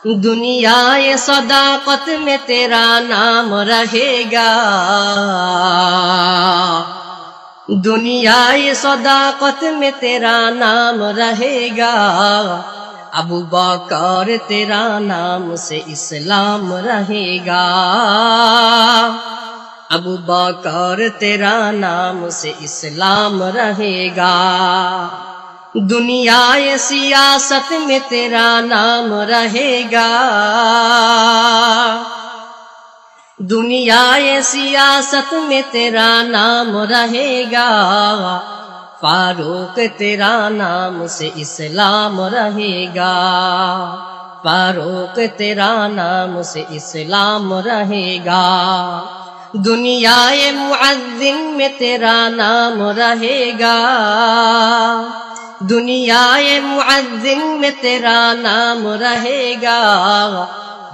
दुनियाए सदाकत में तेरा नाम रहेगा, दुनियाए सदाकत में तेरा नाम रहेगा। अबू बकर तेरा नाम से इस्लाम रहेगा, अबू बकर तेरा नाम से इस्लाम रहेगा। दुनियाए सियासत में तेरा नाम रहेगा, दुनियाए सियासत में तेरा नाम रहेगा। फारूक तेरा नाम से इस्लाम रहेगा, फारूक तेरा नाम से इस्लाम रहेगा। दुनियाए मुअज्जिन में तेरा नाम रहेगा, दुनियाए मुअज्जिन में तेरा नाम रहेगा।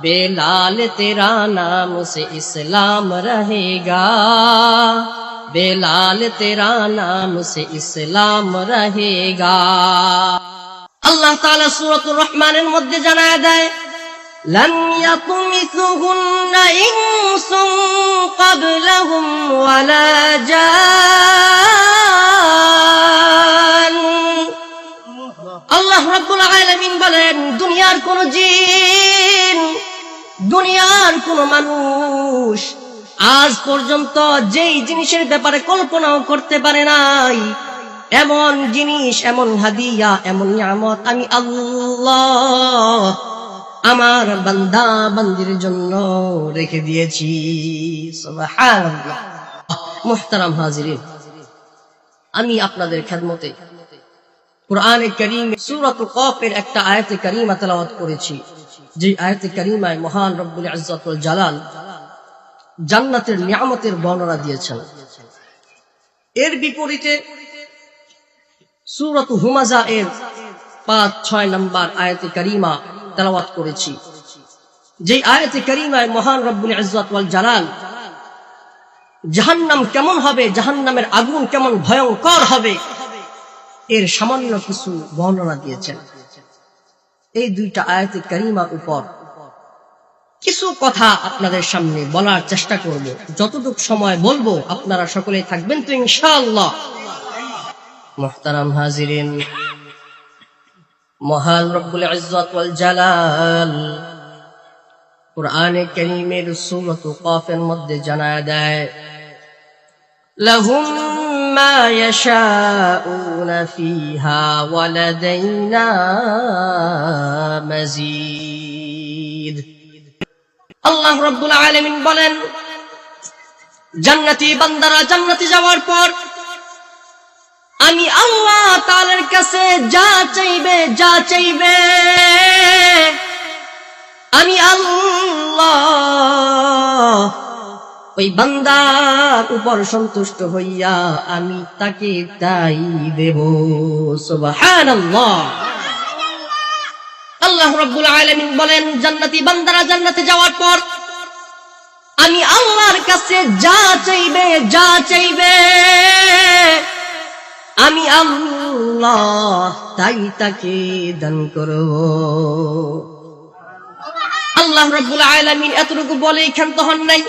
बेलाल तेरा नाम से इस्लाम रहेगा, बेलाल तेरा नाम से इस्लाम रहेगा। अल्लाह ताला सूरतुर रहमानेर मध्य जानाया देय, लन यतमिसुहुन्ना इंसुन क़ब्लहुम वला जान। আল্লাহ রাব্বুল আলামিন বলেন, দুনিয়ার কোন জিন, দুনিয়ার কোন মানুষ আজ পর্যন্ত যেই জিনিসের ব্যাপারে কল্পনাও করতে পারে নাই, এমন জিনিস, এমন হাদিয়া, এমন নিয়ামত আমি আল্লাহ আমার বান্দা বান্দির জন্য রেখে দিয়েছি। সুবহানাল্লাহ। মুহতারাম হাজিরিন, আমি আপনাদের খেদমতে কুরআনে কারীম সূরাতুল কাফের একটা আয়াতে কারীমা তেলাওয়াত করেছি, যে আয়াতে কারীমায় মহান রব্বুল ইজ্জত ওয়াল জালাল জান্নাতের নিয়ামতের বর্ণনা দিয়েছেন। এর বিপরীতে সূরাতুল হুমাযা এর ৫-৬ নম্বর আয়াতে কারীমা তেলাওয়াত করেছি, যে আয়াতে কারীমায় মহান রব্বুল ইজ্জত ওয়াল জালাল জাহান্নাম কেমন হবে, জাহান্নামের আগুন কেমন ভয়ঙ্কর হবে, এর সামান্য কিছু বর্ণনা দিয়েছেন। এই দুইটা আয়াতে কারীমার উপর কিছু কথা আপনাদের সামনে বলার চেষ্টা করব, যতটুকু সময় বলবো আপনারা সকলেই থাকবেন তো ইনশাআল্লাহ। মুহতারাম হাজিরিন, মহান রব্বুল ইজ্জত ওয়াল জালাল কুরআনে কারীমের সূরাতুল কাফের মধ্যে জানায়া দেয়, লাহুম মা ইয়াশাউনা ফিহা ওয়া লাদাইনা মাজিদ। আল্লাহ রাব্বুল আলামিন বলেন, জান্নাতি বান্দারা জান্নাতে যাওয়ার পর আমি আল্লাহ তাআলার কাছে যা চাইবে আমি আল্লাহ ওই বান্দার উপর সন্তুষ্ট হইয়া আমি তাকে তাই দেব। সুবহানাল্লাহ। আল্লাহ রাব্বুল আলামিন বলেন, জান্নাতি বান্দারা জান্নাতে যাওয়ার পর আমি আল্লাহর কাছে যা চাইবে আমি আল্লাহ তাই তাকে দান করব। আল্লাহ রাব্বুল আলামিন এতটুকু বলেই ক্ষান্ত হন নাই।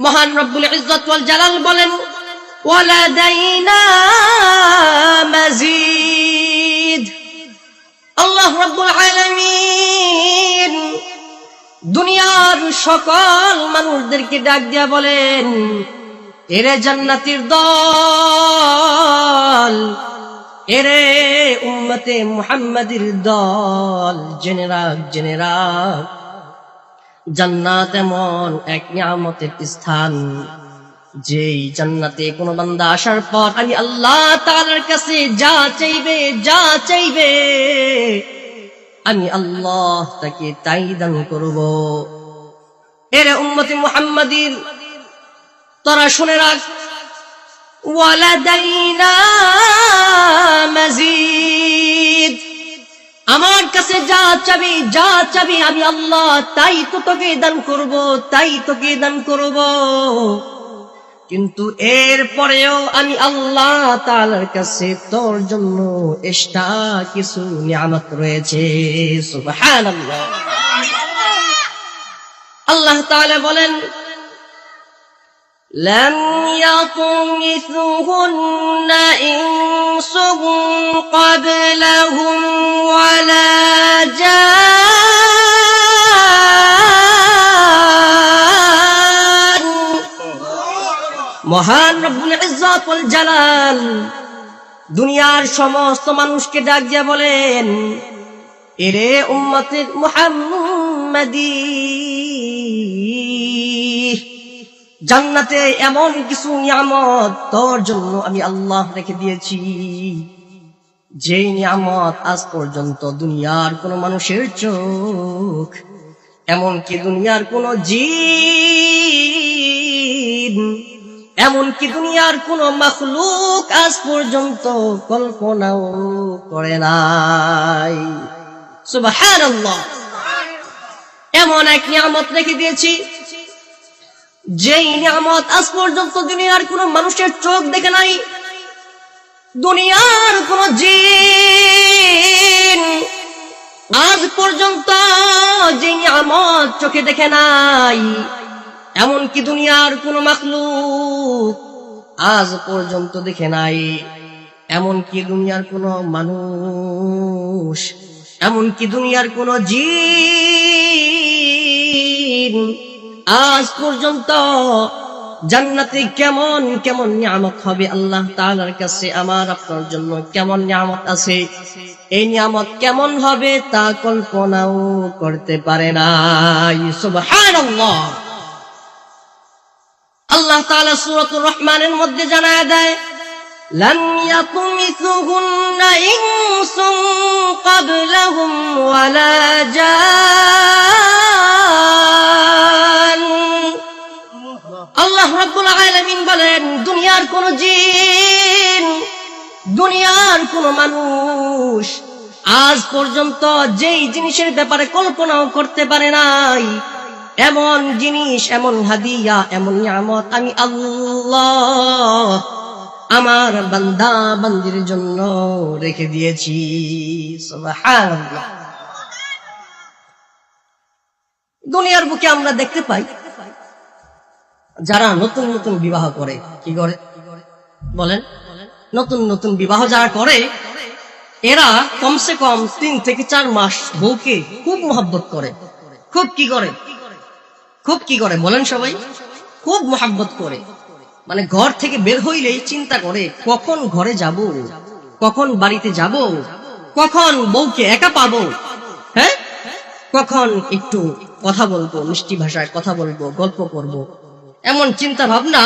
মহান রব্বুল ইজ্জত ওয়াল জালাল বলেন, ওয়ালাদাইনা মাজিদ। আল্লাহ রাব্বুল আলামিন দুনিয়ার সকল মানুষদেরকে ডাক দিয়া বলেন, এরে জান্নাতীর দল, এরে উম্মতে মুহাম্মাদির দল, জেনে রাখ জান্নাত এমন এক নিয়ামতের স্থান, যেই জান্নাতে কোন বান্দা আসার পর আমি আল্লাহ তাআলার কাছে যা চাইবে আমি আল্লাহ তাকে তাই দান করব। এরে উম্মতে মুহাম্মাদির, তোরা শুনে রাখ, ওয়ালাদাইনা মাজিদ। আমার কাছে যা চাবি আমি আল্লাহ তাই তো তোকে দান করব, কিন্তু এর পরেও আমি আল্লাহ তাআলার কাছে তোর জন্য এক্সট্রা কিছু নিয়ামত রয়েছে। সুবহানাল্লাহ। আল্লাহ তাআলা বলেন, لم يطمثهن إنس قبلهم ولا جان। মহান রব্বুল ইজ্জত ওয়াল জালাল দুনিয়ার সমস্ত মানুষকে ডাক দিয়ে বলেন, এরে উম্মতে মুহাম্মাদী, জান্নাতে এমন কিছু নিয়ামত তোর জন্য আমি আল্লাহ রেখে দিয়েছি, যে নিয়ামত আজ পর্যন্ত দুনিয়ার কোন মানুষের চোখ, এমনকি দুনিয়ার কোন জিন, এমনকি দুনিয়ার কোন মাখলুক আজ পর্যন্ত কল্পনাও করে নাই। সুবহানাল্লাহ। এমন এক নিয়ামত রেখে দিয়েছি, যেই নিয়ামত আজ পর্যন্ত দুনিয়ার কোন মানুষের চোখ দেখে নাই, দুনিয়ার কোন জিন আজ পর্যন্ত যে নিয়ামত চোখে দেখে নাই, এমনকি দুনিয়ার কোন মাখলুক আজ পর্যন্ত দেখে নাই, এমনকি দুনিয়ার কোন মানুষ, এমনকি দুনিয়ার কোন জিন আজ পর্যন্ত জান্নাতে কেমন কেমন নিয়ামত হবে, আল্লাহ তাআলার কাছে আমার আপনার জন্য কেমন নিয়ামত আছে, এই নিয়ামত কেমন হবে তা কল্পনাও করতে পারে না। সুবহানাল্লাহ। আল্লাহ তাআলা সূরাতুর রহমানের মধ্যে জানায় দেয়, লান ইয়াতমিসুহুন্না ইনসুন ক্বাবলাহুম ওয়ালা জান। আল্লাহ রাব্বুল আলামিন বলেন, দুনিয়ার কোন জিন, দুনিয়ার কোন মানুষ আজ পর্যন্ত যেই জিনিসের ব্যাপারে কল্পনাও করতে পারে নাই, এমন জিনিস, এমন হাদিয়া, এমন নিয়ামত আমি আল্লাহ আমার বান্দা বান্দির জন্য রেখে দিয়েছি। সুবহানাল্লাহ। দুনিয়ার বুকে আমরা দেখতে পাই, যারা নতুন নতুন বিবাহ করে, কি করে বলেন? নতুন নতুন বিবাহ যারা করে, এরা কমসে কম 3 থেকে 4 মাস বউকে খুব মহব্বত করে। খুব কি করে বলেন সবাই? খুব মহব্বত করে। মানে ঘর থেকে বের হইলেই চিন্তা করে, কখন ঘরে যাব, কখন বাড়িতে যাব, কখন বউকে একা পাবো, হ্যাঁ, কখন একটু কথা বলবো, মিষ্টি ভাষায় কথা বলবো, গল্প করব, এমন চিন্তা ভাবনা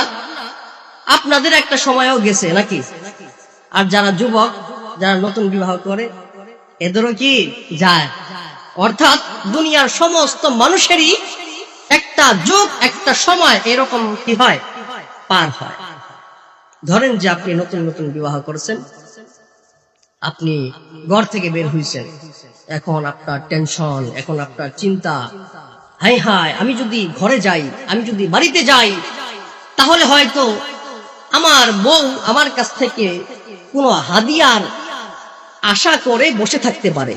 আপনাদের একটা সময়ও গেছে নাকি? আর যারা যুবক, যারা নতুন বিবাহ করে, এদেরও কি যায়? অর্থাৎ দুনিয়ার সমস্ত মানুষেরই একটা যুগ, একটা সময় এরকম কি হয়, পার হয়। ধরেন যে আপনি নতুন নতুন বিবাহ করেছেন, আপনি ঘর থেকে বের হইছেন, এখন আপনার টেনশন, এখন আপনার চিন্তা, হায় হায় আমি যদি ঘরে যাই, আমি যদি বাড়িতে যাই, তাহলে হয়তো আমার বউ আমার কাছ থেকে কোনো হাদিয়ার আশা করে বসে থাকতে পারে,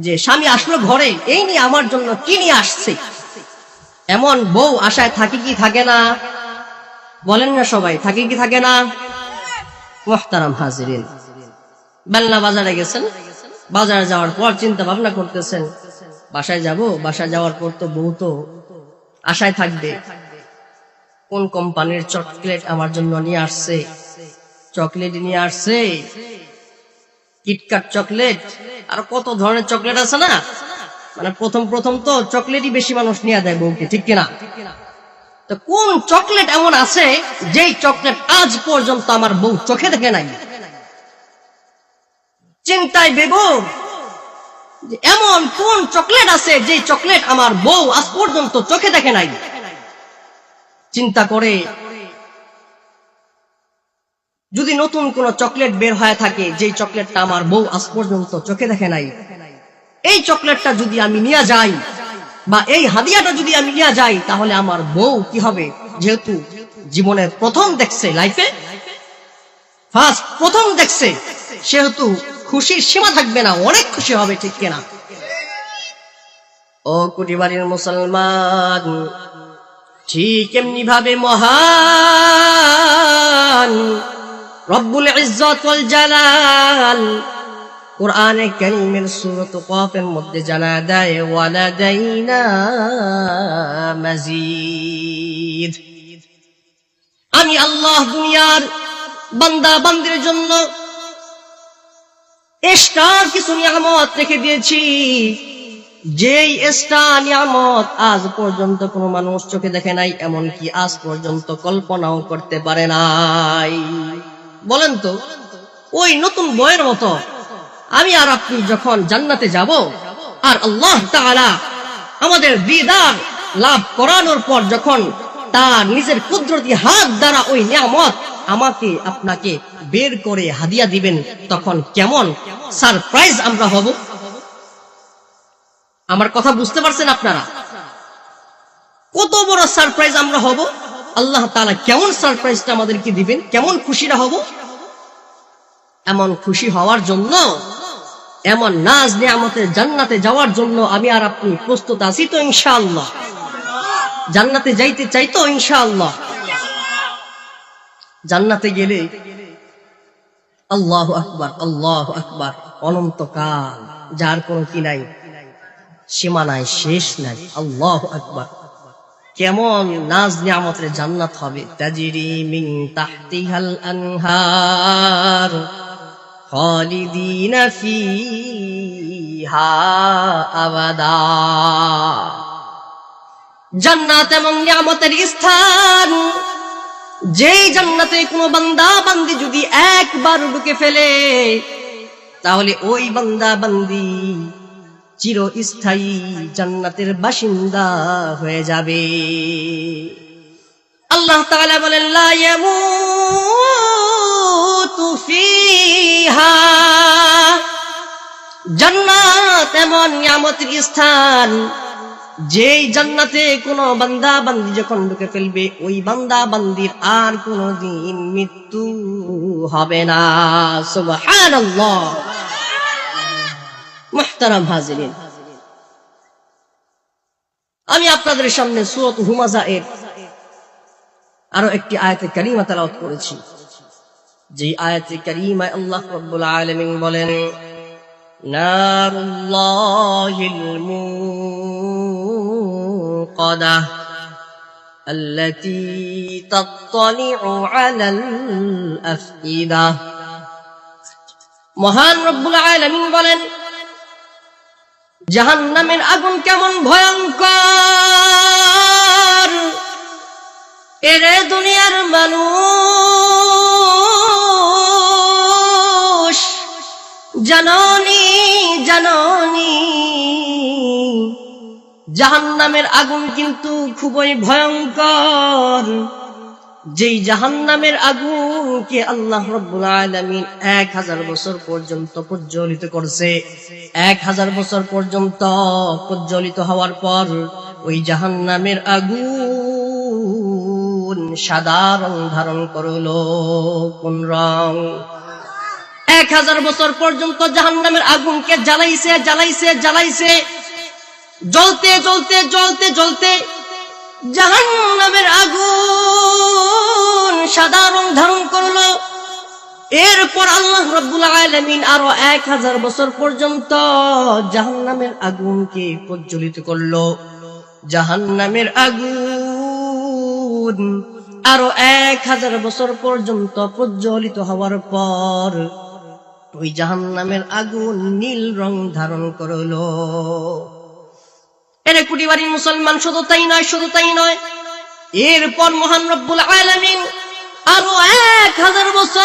যে স্বামী আসলো ঘরে, এই নিয়ে আমার জন্য কি নিয়ে আসছে। এমন বউ আশায় থাকে কি থাকে না? বলেন না সবাই, থাকে কি থাকে না? মুহতারাম হাজিরিন, বেলনা বাজারে গেছেন, বাজারে যাওয়ার পর চিন্তা ভাবনা করতেছেন, বাসায় যাব, বাসায় যাওয়ার পর তো বউ তো আশায় থাকবে, কোন কোম্পানির চকলেট আমার জন্য নিয়ে আসছে, চকলেট নিয়ে আসছে, কিটক্যাট চকলেট, আর কত ধরনের চকলেট আছে না। মানে প্রথম তো চকলেটই বেশি মানুষ নিয়ে দেয় বউকে, ঠিক কিনা? তো কোন চকলেট এমন আছে যেই চকলেট আজ পর্যন্ত আমার বউ চোখে দেখে নাই? চিন্তায় বেগম, এমন কোন চকলেট আছে যেই চকলেট আমার বউ আজ পর্যন্ত চোখে দেখে নাই? চিন্তা করে যদি নতুন কোন চকলেট বের হয়ে থাকে, যেই চকলেটটা আমার বউ আজ পর্যন্ত চোখে দেখে নাই, এই চকলেটটা যদি আমি নিয়ে যাই, বা এই হাদিয়াটা যদি আমি নিয়ে যাই, তাহলে আমার বউ কি হবে? যেহেতু জীবনের প্রথম দেখছে, লাইফে ফার্স্ট প্রথম দেখছে, সেহেতু খুশির সীমা থাকবে না, অনেক খুশি হবে, ঠিক কিনা? ও কুটিবাড়ির মুসলমান, ঠিক এমনি ভাবে মহান রব্বুল ইজ্জত ওয়াল জালাল কুরআনে কারীমের সূরাত কাফের মধ্যে জানা দেয় ওয়ালাদাইনা মাজিদ। আমি আল্লাহ দুনিয়ার বান্দা বান্দির জন্য এক্সট্রা কিছু নিয়ামত রেখে দিয়েছি, যেই এক্সট্রা নিয়ামত আজ পর্যন্ত কোনো মানুষ চোখে দেখে নাই, এমনকি আজ পর্যন্ত কল্পনাও করতে পারে নাই। বলেন তো, ওই নতুন বইয়ের মতো আমি আর আপনি যখন জান্নাতে যাব, আর আল্লাহ তাআলা আমাদের দিদার লাভ করানোর পর যখন তার নিজের কুদরতি হাত দ্বারা ওই নিয়ামত আমাকে আপনাকে বের করে হাদিয়া দিবেন, তখন কেমন সারপ্রাইজ আমরা হব। আমার কথা বুঝতে পারছেন আপনারা? কত বড় সারপ্রাইজ আমরা হব। আল্লাহ তাআলা কেমন সারপ্রাইজটা আমাদেরকে দিবেন, কেমন খুশিরা হব। এমন খুশি হওয়ার জন্য, এমন নাজ নিয়ামতের জান্নাতে যাওয়ার জন্য আমি আর আপনি প্রস্তুত আছি তো ইনশাআল্লাহ? জান্নাতে যাইতে চাই তো ইনশাআল্লাহ? জান্নাতে গেলে আল্লাহু আকবার, আল্লাহু আকবার, অনন্তকাল, যার কোনো কি নাই, সীমা নাই, শেষ নাই। আল্লাহু আকবার, কেমন নাজ নিয়ামতের জান্নাত হবে। তাজরি মিন তাহতিহাল আনহার খালিদিনা ফিহা আবাদা। জান্নাত এমন নিয়ামতের স্থান, যেই জান্নাতে কোনো বান্দা বান্দি যদি একবার ঢুকে ফেলে, তাহলে ওই বান্দা বান্দি চিরস্থায়ী জান্নাতের বাসিন্দা হয়ে যাবে। আল্লাহ তাআলা বলেন লা ইয়ামুতু ফিহা। জান্নাত এমন নিয়ামতের স্থান, যেই জান্নাতে কোনো বান্দা বান্দি যখন ঢুকে ফেলবে, ওই বান্দা বান্দির আর কোনদিন মৃত্যু হবে না। সুবহানাল্লাহ। মুহতারাম হাজিরিন, আমি আপনাদের সামনে সূরাত হুমাযা এর আরো একটি আয়াতে কারিমা তেলাওয়াত করেছি। যে আয়াতে কারিমায় আল্লাহ রাব্বুল আলামিন বলেন নারুল্লাহিল মুকাদা আল্লাতী তাত্তালিউ আলাল আফইদা। মহান রব্বুল আলামিন বলেন, জাহান্নামের আগুন কেমন ভয়ঙ্কর, এরে দুনিয়ার মানুষ জাননি জাননি, জাহান্নামের আগুন কিন্তু খুবই ভয়ঙ্কর। যেই জাহান্নামের আগুনকে আল্লাহ রাব্বুল আলামিন 1000 বছর পর্যন্ত প্রজ্বলিত করছে। 1000 বছর পর্যন্ত প্রজ্বলিত হওয়ার পর ওই জাহান্নামের আগুন সাদা রং ধারণ করলো। কোন রং? 1000 বছর পর্যন্ত জাহান্নামের আগুনকে জ্বালাইছে জ্বালাইছে জ্বালাইছে, জ্বলতে জ্বলতে জ্বলতে জ্বলতে জাহান্নামের আগুন সাদা রং ধারণ করলো। এরপর আল্লাহ রাব্বুল আলামিন আরো 1000 বছর পর্যন্ত জাহান্নামের আগুনকে প্রজ্বলিত করলো। জাহান্নামের আগুন আরো 1000 বছর পর্যন্ত প্রজ্বলিত হওয়ার পর ওই জাহান্নামের আগুন নীল রং ধারণ করলো। এর কুটিবাড়ির মুসলমান, শুধু তাই নয়, শুধু তাই নয়, এরপর মহান রব্বুল আলামিন আরো 1000 বছর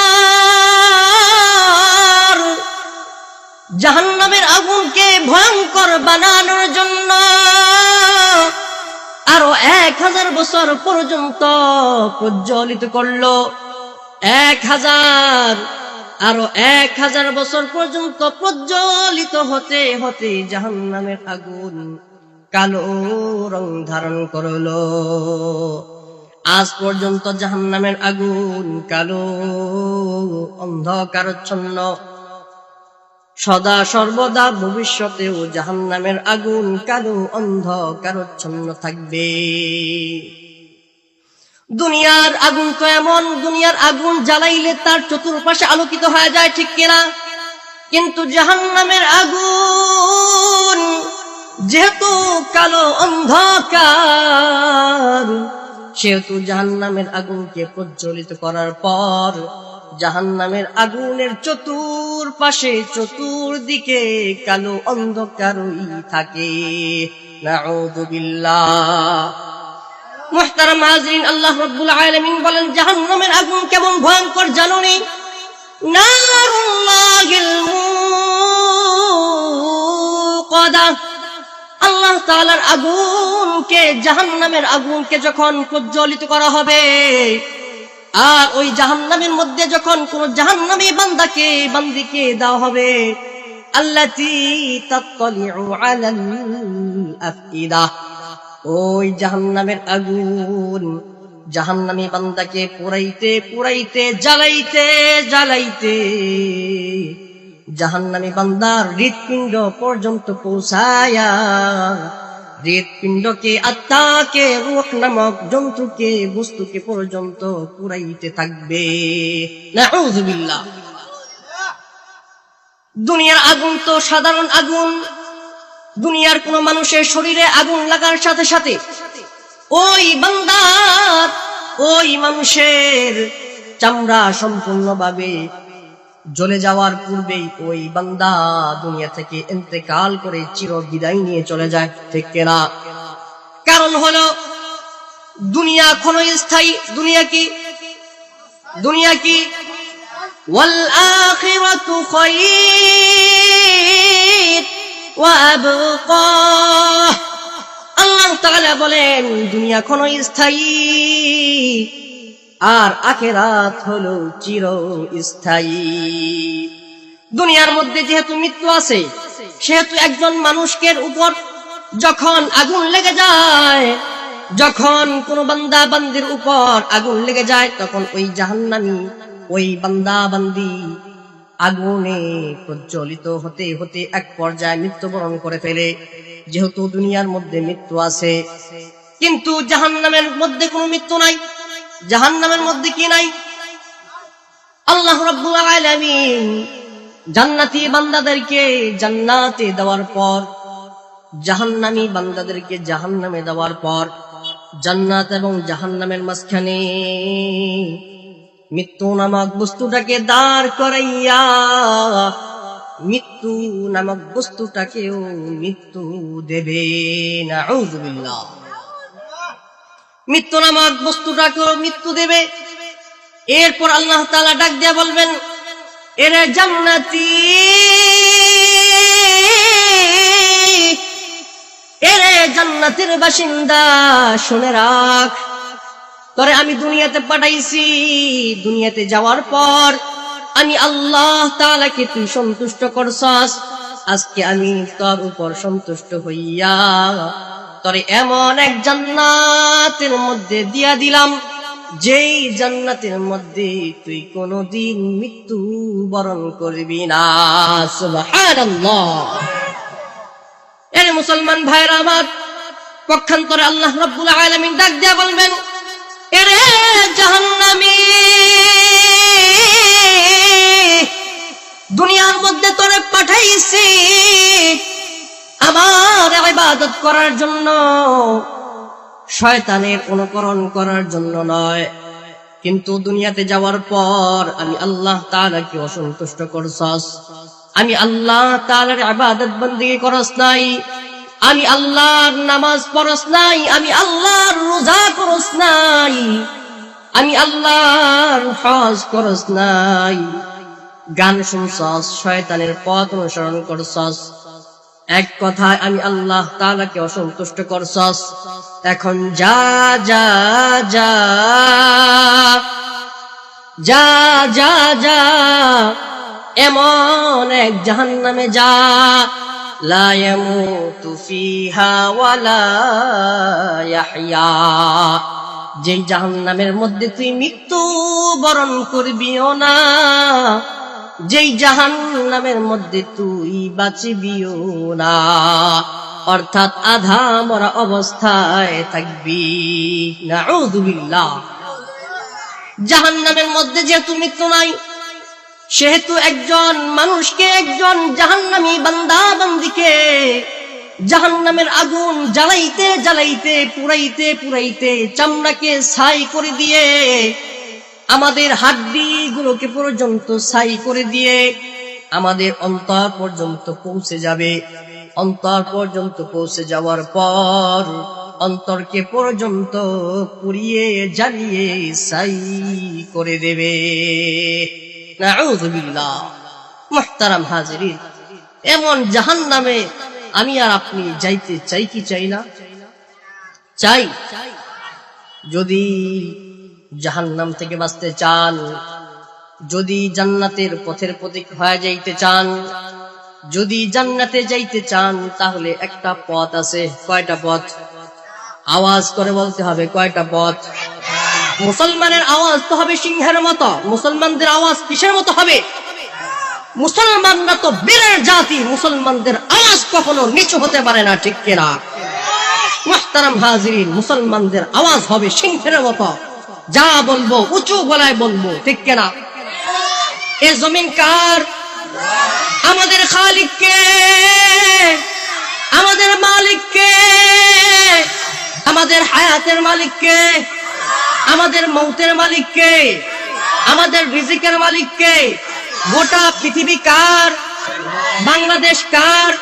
জাহান্নামের আগুনকে ভয়ঙ্কর বানানোর জন্য আরো 1000 বছর পর্যন্ত প্রজ্বলিত করলো। 1000 আরো 1000 বছর পর্যন্ত প্রজ্বলিত হতে হতে জাহান্নামের আগুন কালো রং ধারণ করলো। আজ পর্যন্ত জাহান্নামের আগুন কালো অন্ধকারাচ্ছন্ন সদা সর্বদা ভবিষ্যতেও জাহান্নামের আগুন কালো অন্ধকারচ্ছন্ন থাকবে। দুনিয়ার আগুন তো এমন, দুনিয়ার আগুন জ্বালাইলে তার চতুর্পাশে আলোকিত হয়ে যায়, ঠিক কিনা? কিন্তু জাহান্নামের আগুন যেহেতু কালো অন্ধকার, সেহেতু জাহান্নামের আগুনকে প্রজ্বলিত করার পর জাহান্নামের আগুনের চতুর্পাশে চতুর্দিকে কালো অন্ধকারই থাকে। নাউযু বিল্লাহ। মুহতারাম হাজরিন, আল্লাহ রাব্বুল আলামিন বলেন জাহান্নামের আগুন কেমন ভয়ঙ্কর জানোনি? নারুল্লাহিল মুকাদা। আল্লাহ তাআলার আগুনকে, জাহান্নামের আগুনকে যখন প্রজ্বলিত করা হবে, আর ওই জাহান্নামের মধ্যে যখন কোন জাহান্নামী বান্দিকে দেওয়া হবে, আল্লাতী তাত্তালিউ আলাল আফইদা, ওই জাহান্নামের আগুন জাহান্নামী বান্দাকে পুরাইতে পুরাইতে জ্বালাইতে জাহান্নামী বান্দার হৃৎপিণ্ড পর্যন্ত পৌঁছায়া হৃৎপিণ্ডকে, আত্মাকে, রূহ নামক জন্তুকে, বস্তুকে পর্যন্ত পুরাইতে থাকবে। নাউযু বিল্লাহ। দুনিয়ার আগুন তো সাধারণ আগুন। দুনিয়ার কোন মানুষের শরীরে আগুন লাগার সাথে সাথে ওই বান্দার, ওই মানুষের চামড়া সম্পূর্ণভাবে জ্বলে যাওয়ার পূর্বেই ওই বান্দা দুনিয়া থেকে ইন্তেকাল করে চির বিদায় নিয়ে চলে যায়, ঠিক কিনা? কারণ হলো দুনিয়া ক্ষণস্থায়ী। দুনিয়া কি ওয়াল আখিরাতু খায়র ওয়া আবকা। আল্লাহ তাআলা বলেন দুনিয়া ক্ষণস্থায়ী আর আখিরাত হলো চিরস্থায়ী। দুনিয়ার মধ্যে যেহেতু মৃত্যু আছে, সেহেতু একজন মানুষের উপর যখন আগুন লেগে যায়, যখন কোন বান্দা বান্দির উপর আগুন লেগে যায়, তখন ওই জাহান্নামী, ওই বান্দা বান্দি আগুনে প্রজ্বলিত হতে হতে এক পর্যায়ে মৃত্যুবরণ করে ফেলে। যেহেতু দুনিয়ার মধ্যে মৃত্যু আছে, কিন্তু জাহান্নামের মধ্যে কোনো মৃত্যু নাই। জাহান্নামের মধ্যে কি নাই? আল্লাহ রাব্বুল আলামিন জান্নাতি বান্দাদেরকে জান্নাতে দেওয়ার পর, জাহান্নামী বান্দাদেরকে জাহান্নামে দেওয়ার পর, জান্নাত এবং জাহান্নামের মাঝখানে মৃত্যু নামক বস্তুটাকে দাঁড় করাইয়া মৃত্যু নামক বস্তুটাকেও মৃত্যু দেবে। নাউযু বিল্লাহ। মৃত্যু নামক বস্তুটাকেও মৃত্যু দেবে। এরপর আল্লাহ তাআলা ডাক দিয়ে বলবেন, এরে জান্নাতি, এরে জান্নাতের বাসিন্দা, শুনে রাখ, তোরে আমি দুনিয়াতে পাঠাইছি। দুনিয়াতে যাওয়ার পর আমি আল্লাহ তাআলাকে তুই সন্তুষ্ট করছস। আজকে আমি তোর উপর সন্তুষ্ট হইয়া তোরে এমন এক জান্নাতের মধ্যে দিয়া দিলাম, যেই জান্নাতের মধ্যে তুই কোনদিন মৃত্যু বরণ করবি না। সুবহানাল্লাহ। এর মুসলমান ভাইরা আমার, পক্ষান্তরে আল্লাহ রাব্বুল আলামিন ডাক দিয়া বলবেন, এরে জাহান্নামী, দুনিয়ার মধ্যে তোরে পাঠাইছি আমার ইবাদত করার জন্য, শয়তানের অনুকরণ করার জন্য নয়। কিন্তু দুনিয়াতে যাওয়ার পর আমি আল্লাহ তাআলাকে অসন্তুষ্ট করছস, আমি আল্লাহ তাআলার ইবাদত বندگی করস নাই, আমি আল্লাহর নামাজ পড়স নাই, আমি আল্লাহর রোজা করস নাই, আমি আল্লাহর হজ করস নাই, গান শুনছস, শয়তানের পথ অনুসরণ করছস, এক কথায় আমি আল্লাহ তাআলাকে অসন্তুষ্ট করছস। এখন যা যা যা যা যা যা এমন এক জাহান্নামে যা, লা ইয়ামুতু ফিহা ওয়ালা ইয়াহইয়া, যেই জাহান্নামের মধ্যে তুই মৃত্যু বরণ করবিও না, যেই জাহান্নামের মধ্যে তুই বাঁচিবিও না, অর্থাৎ আধা মরা অবস্থায় থাকবি। নাউযু বিল্লাহ। জাহান্নামের মধ্যে যেহেতু মৃত্যু নাই, সেহেতু একজন মানুষকে, একজন জাহান্নামী বান্দা বান্দিকে জাহান্নামের আগুন জ্বালাইতে জ্বালাইতে, পুরাইতে পুরাইতে, চামড়াকে ছাই করে দিয়ে, আমাদের হাড্ডি গুলোকে পর্যন্ত ছাই করে দিয়ে আমাদের অন্তর পর্যন্ত পৌঁছে যাবে। অন্তর পর্যন্ত পৌঁছে যাওয়ার পর অন্তরকে পর্যন্ত পুড়িয়ে জ্বালিয়ে ছাই করে দেবে। নাউযু বিল্লাহ। মুহতারাম হাজিরিন, এমন জাহান্নামে আমি আর আপনি যাইতে চাই কি চাই না? চাই। যদি জাহান্নাম থেকে বাঁচতে চান, যদি জান্নাতের পথের পথিক হয়ে যাইতে চান, যদি জান্নাতে যাইতে চান, তাহলে একটা পথ আছে। কয়টা পথ? আওয়াজ করে বলতে হবে, কয়টা পথ? মুসলমানের আওয়াজ তো হবে সিংহের মতো। মুসলমানদের আওয়াজ কিসের মতো হবে? মুসলমানরা তো বীরের জাতি, মুসলমানদের আওয়াজ কখনো নিচু হতে পারে না, ঠিক কিনা? মুহতারাম হাজিরিন, মুসলমানদের আওয়াজ হবে সিংহের মতো, যা বলবো উঁচু গলায় বলবো, ঠিক কিনা? এ জমিন কার? আমাদের খালিক কে? আমাদের মালিক কে? আমাদের হায়াতের মালিক কে? আমাদের মৌতের মালিক কে? আমাদের রিজিকের মালিক কে? গোটা পৃথিবী কার? বাংলাদেশ কার?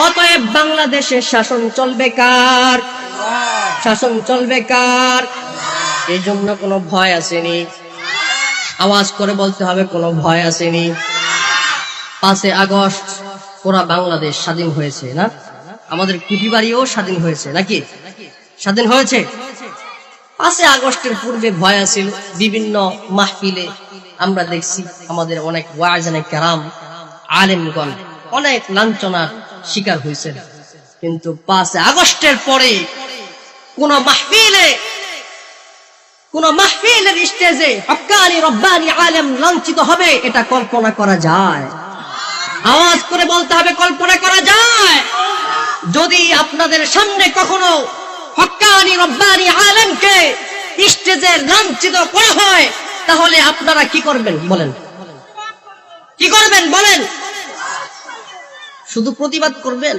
অতএব বাংলাদেশের শাসন চলবে কার? শাসন চলবে কার? এই জন্য কোনো ভয় আসেনি। আওয়াজ করে বলতে হবে, কোনো ভয় আসেনি। 5 আগস্ট পুরা বাংলাদেশ স্বাধীন হয়েছে না? আমাদের কুটিবাড়িও স্বাধীন হয়েছে নাকি? স্বাধীন হয়েছে। 5 আগস্টের পূর্বে ভয় আছিল। বিভিন্ন মাহফিলে আমরা দেখছি আমাদের অনেক ওয়াইজানে কেরাম, আলেমগণ অনেক লাঞ্ছনার শিকার হয়েছে। কিন্তু 5 আগস্টের পরে কোন মাহফিলের স্টেজে হক্কানি রব্বানি আলেম লাঞ্ছিত হবে, এটা কল্পনা করা যায়? আওয়াজ করে বলতে হবে, কল্পনা করা যায়? যদি আপনাদের সামনে কখনো হক্কানি রব্বানি আলেমকে স্টেজে লাঞ্ছিত করা হয়, তাহলে আপনারা কি করবেন বলেন? কি করবেন বলেন? শুধু প্রতিবাদ করবেন?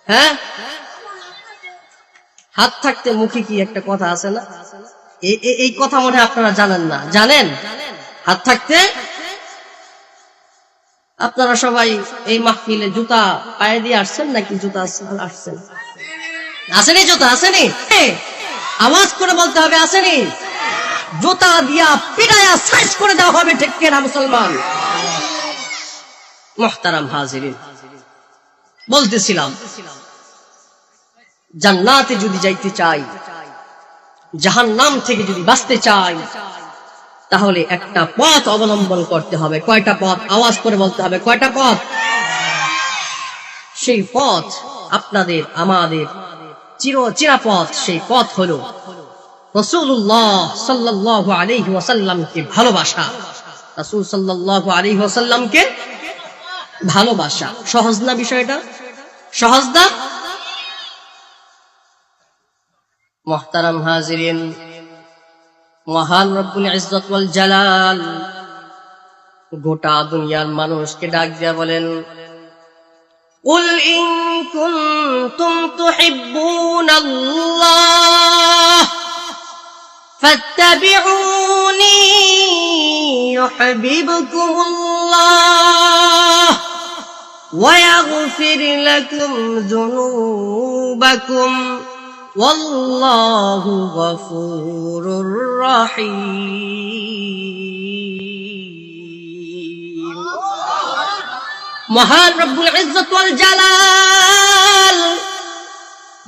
হ্যাঁ, হাত থাকতে মুখে কি একটা কথা আছে না? এই কথা মনে হয় আপনারা জানেন না। জানেন? হাত থাকতে। আপনারা সবাই এই মাহফিলে জুতা পায়ে দিয়ে আসছেন নাকি? জুতা আসছেন? আসেনি জুতা? আসেনি? আওয়াজ করে বলতে হবে, আসেনি? জুতা দিয়া পিটায়া সাইজ করে দেওয়া হবে, ঠিক কিনা মুসলমান? মুহতারাম হাজিরিন, বলতেছিলাম জান্নাতে যদি যাইতে চাই, জাহান্নাম থেকে যদি বাঁচতে চাই, তাহলে একটা পথ অবলম্বন করতে হবে। কয়টা পথ? আওয়াজ করে বলতে হবে, কয়টা পথ? সেই পথ আপনাদের আমাদের চিরাপথ। সেই পথ হলো রাসূলুল্লাহ সাল্লাল্লাহু আলাইহি ওয়াসাল্লামকে ভালোবাসা। রাসূল সাল্লাল্লাহু আলাইহি ওয়াসাল্লামকে ভালোবাসা। সহজ না বিষয়টা? সহজ না? মুহতারাম হাজিরিন, মহান রব্বুল ইজ্জত ওয়াল জালাল গোটা দুনিয়ার মানুষকে ডাক দিয়া বলেন, কুল ইন কুনতুম তুহিব্বুনাল্লাহ ফাত্তাবিউনি ইউহিব্বুকুমুল্লাহ ওয়া ইয়াগফির লাকুম যুনুবাকুম ওয়াল্লাহু গফুরুর রহিম। মহান রব্বুল ইজ্জত ওয়াল জালাল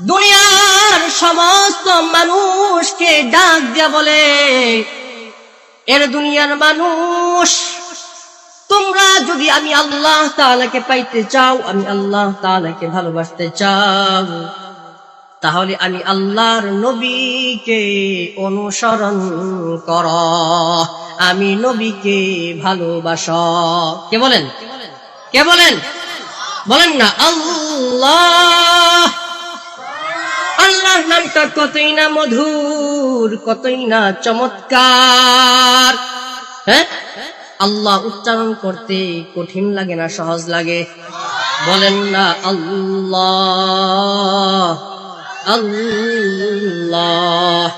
দুনিয়ার সমস্ত মানুষকে ডাক দিয়া বলে, এর দুনিয়ার মানুষ, তোমরা যদি আমি আল্লাহ তাআলাকে পাইতে চাও, আমি আল্লাহ তাআলাকে ভালোবাসতে চাও, তাহলে আমি আল্লাহর নবীকে অনুসরণ কর, আমি নবীকে ভালোবাসো। কে বলেন? কে বলেন? বলেন না আল্লাহ। আল্লাহর নামটা কতই না মধুর, কতই না চমৎকার। হ্যাঁ, আল্লাহ উচ্চারণ করতে কঠিন লাগে না সহজ লাগে? বলেন না আল্লাহ আল্লাহ।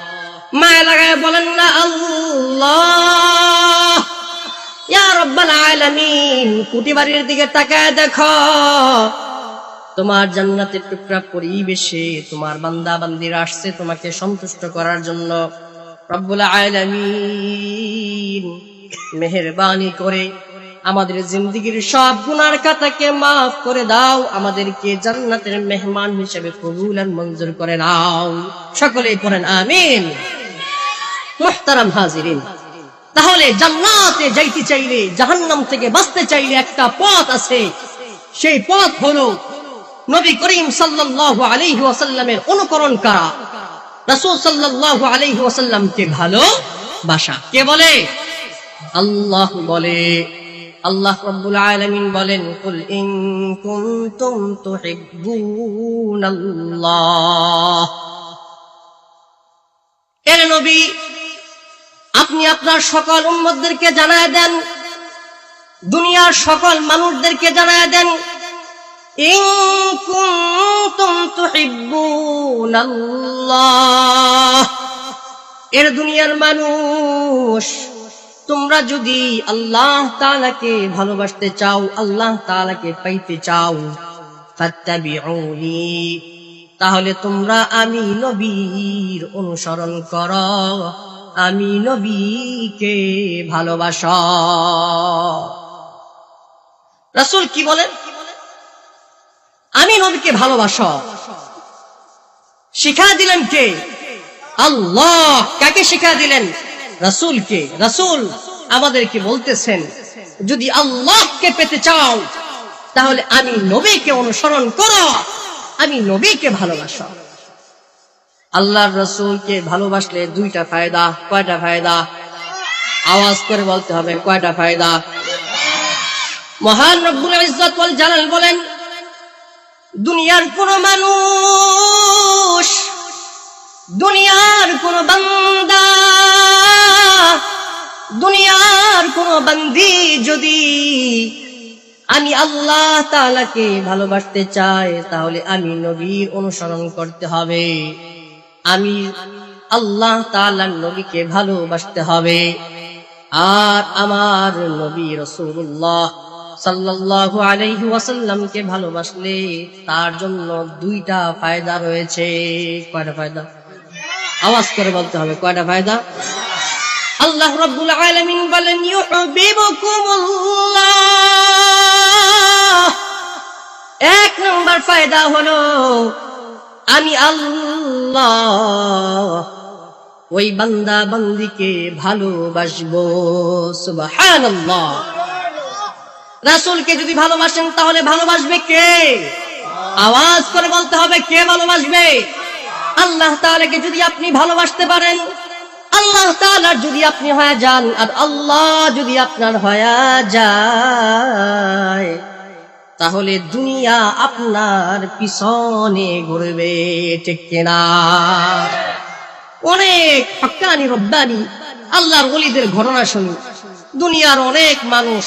মায়া লাগায় বলেন না আল্লাহ। ইয়া রাব্বাল আলামিন, কুটিবাড়ির দিকে তাকায় দেখো, তোমার জান্নাতের টুকরা পরিবেশে তোমার বান্দা বান্দিরা আসছে তোমাকে সন্তুষ্ট করার জন্য। রব্বুল আলামিন মেহেরবানি করে আমাদের জিন্দেগীর সব গুনার খাতাকে মাফ করে দাও, আমাদেরকে জান্নাতের মেহমান হিসেবে কবুল আর মঞ্জুর করে নাও। সকলেই পড়েন আমিন। মুহতারাম হাজিরিন, তাহলে জান্নাতে যাইতে চাইলে, জাহান্নাম থেকে বাঁচতে চাইলে একটা পথ আছে। সেই পথ হলো নবী করিম সাল্লাল্লাহু আলাইহি ওয়াসাল্লামের অনুকরণ করা, রাসূল সাল্লাল্লাহু আলাইহি ওয়াসাল্লামকে ভালোবাসা। কে বলে? আল্লাহ বলে। আল্লাহ রাব্বুল আলামিন বলেন, কুল ইন কুনতুম তুহিব্বুনাল্লাহ। এর নবী, আপনি আপনার সকল উম্মতদেরকে জানায় দেন, দুনিয়ার সকল মানুষদেরকে জানায় দেন, ইন কুনতুম তুহিব্বুনাল্লাহ। এর দুনিয়ার মানুষ, তোমরা যদি আল্লাহ তাআলাকে ভালোবাসতে চাও, আল্লাহ তাআলাকে পাইতে চাও, ফাত্তাবিউনি, তাহলে তোমরা আমি নবীর অনুসরণ করো, আমি নবীকে ভালোবাসো। রাসূল কি বলেন? আমি নবীকে ভালোবাসো। শিক্ষা দিলেন কে? আল্লাহ। কাকে শিক্ষা দিলেন? রাসূলকে। রাসূল আমাদেরকে বলতেছেন, যদি আল্লাহকে পেতে চাও তাহলে আমি নবীকে অনুসরণ করো, আমি নবীকে ভালোবাসো। আল্লাহর রাসূলকে ভালোবাসলে দুইটা ফায়দা। কয়টা ফায়দা? আওয়াজ করে বলতে হবে, কয়টা ফায়দা? মহান রব্বুল ইজ্জত ওয়াল জালাল বলেন, দুনিয়ার কোন মানুষ, দুনিয়ার কোন বান্দা, দুনিয়ার কোন বান্দি যদি আমি আল্লাহ তাআলাকে ভালোবাসতে চাই তাহলে আমি নবীর অনুসরণ করতে হবে, আমি আল্লাহ তাআলার নবীকে ভালোবাসতে হবে। আর আমার নবী রাসূলুল্লাহ সাল্লাল্লাহু আলাইহি ওয়াসাল্লামকে ভালোবাসলে তার জন্য দুইটা ফায়দা রয়েছে। কয়টা ফায়দা? আওয়াজ করে বলতে হবে, কয়টা ফায়দা? আল্লাহ রাব্বুল আলামিন বলেন, ইউহিব্বুকুমুল্লাহ। এক নম্বর ফায়দা হলো আমি আল্লাহ ওই বান্দা বান্দিকে ভালোবাসবো। সুবহানাল্লাহ। রাসূলকে যদি ভালোবাসেন তাহলে ভালোবাসবে কে? আওয়াজ করে বলতে হবে, কে ভালোবাসবে? আল্লাহ তাআলাকে যদি আপনি ভালোবাসতে পারেন, আল্লাহ তাআলার যদি আপনি হয়ে যান, আর আল্লাহ যদি আপনার হয়ে যায়, তাহলে দুনিয়া আপনার পিছনে ঘুরবে। ঠিক কিনা? অনেক হক্কানি রব্বানি আল্লাহর ওলিদের ঘটনা শুনি। দুনিয়ার অনেক মানুষ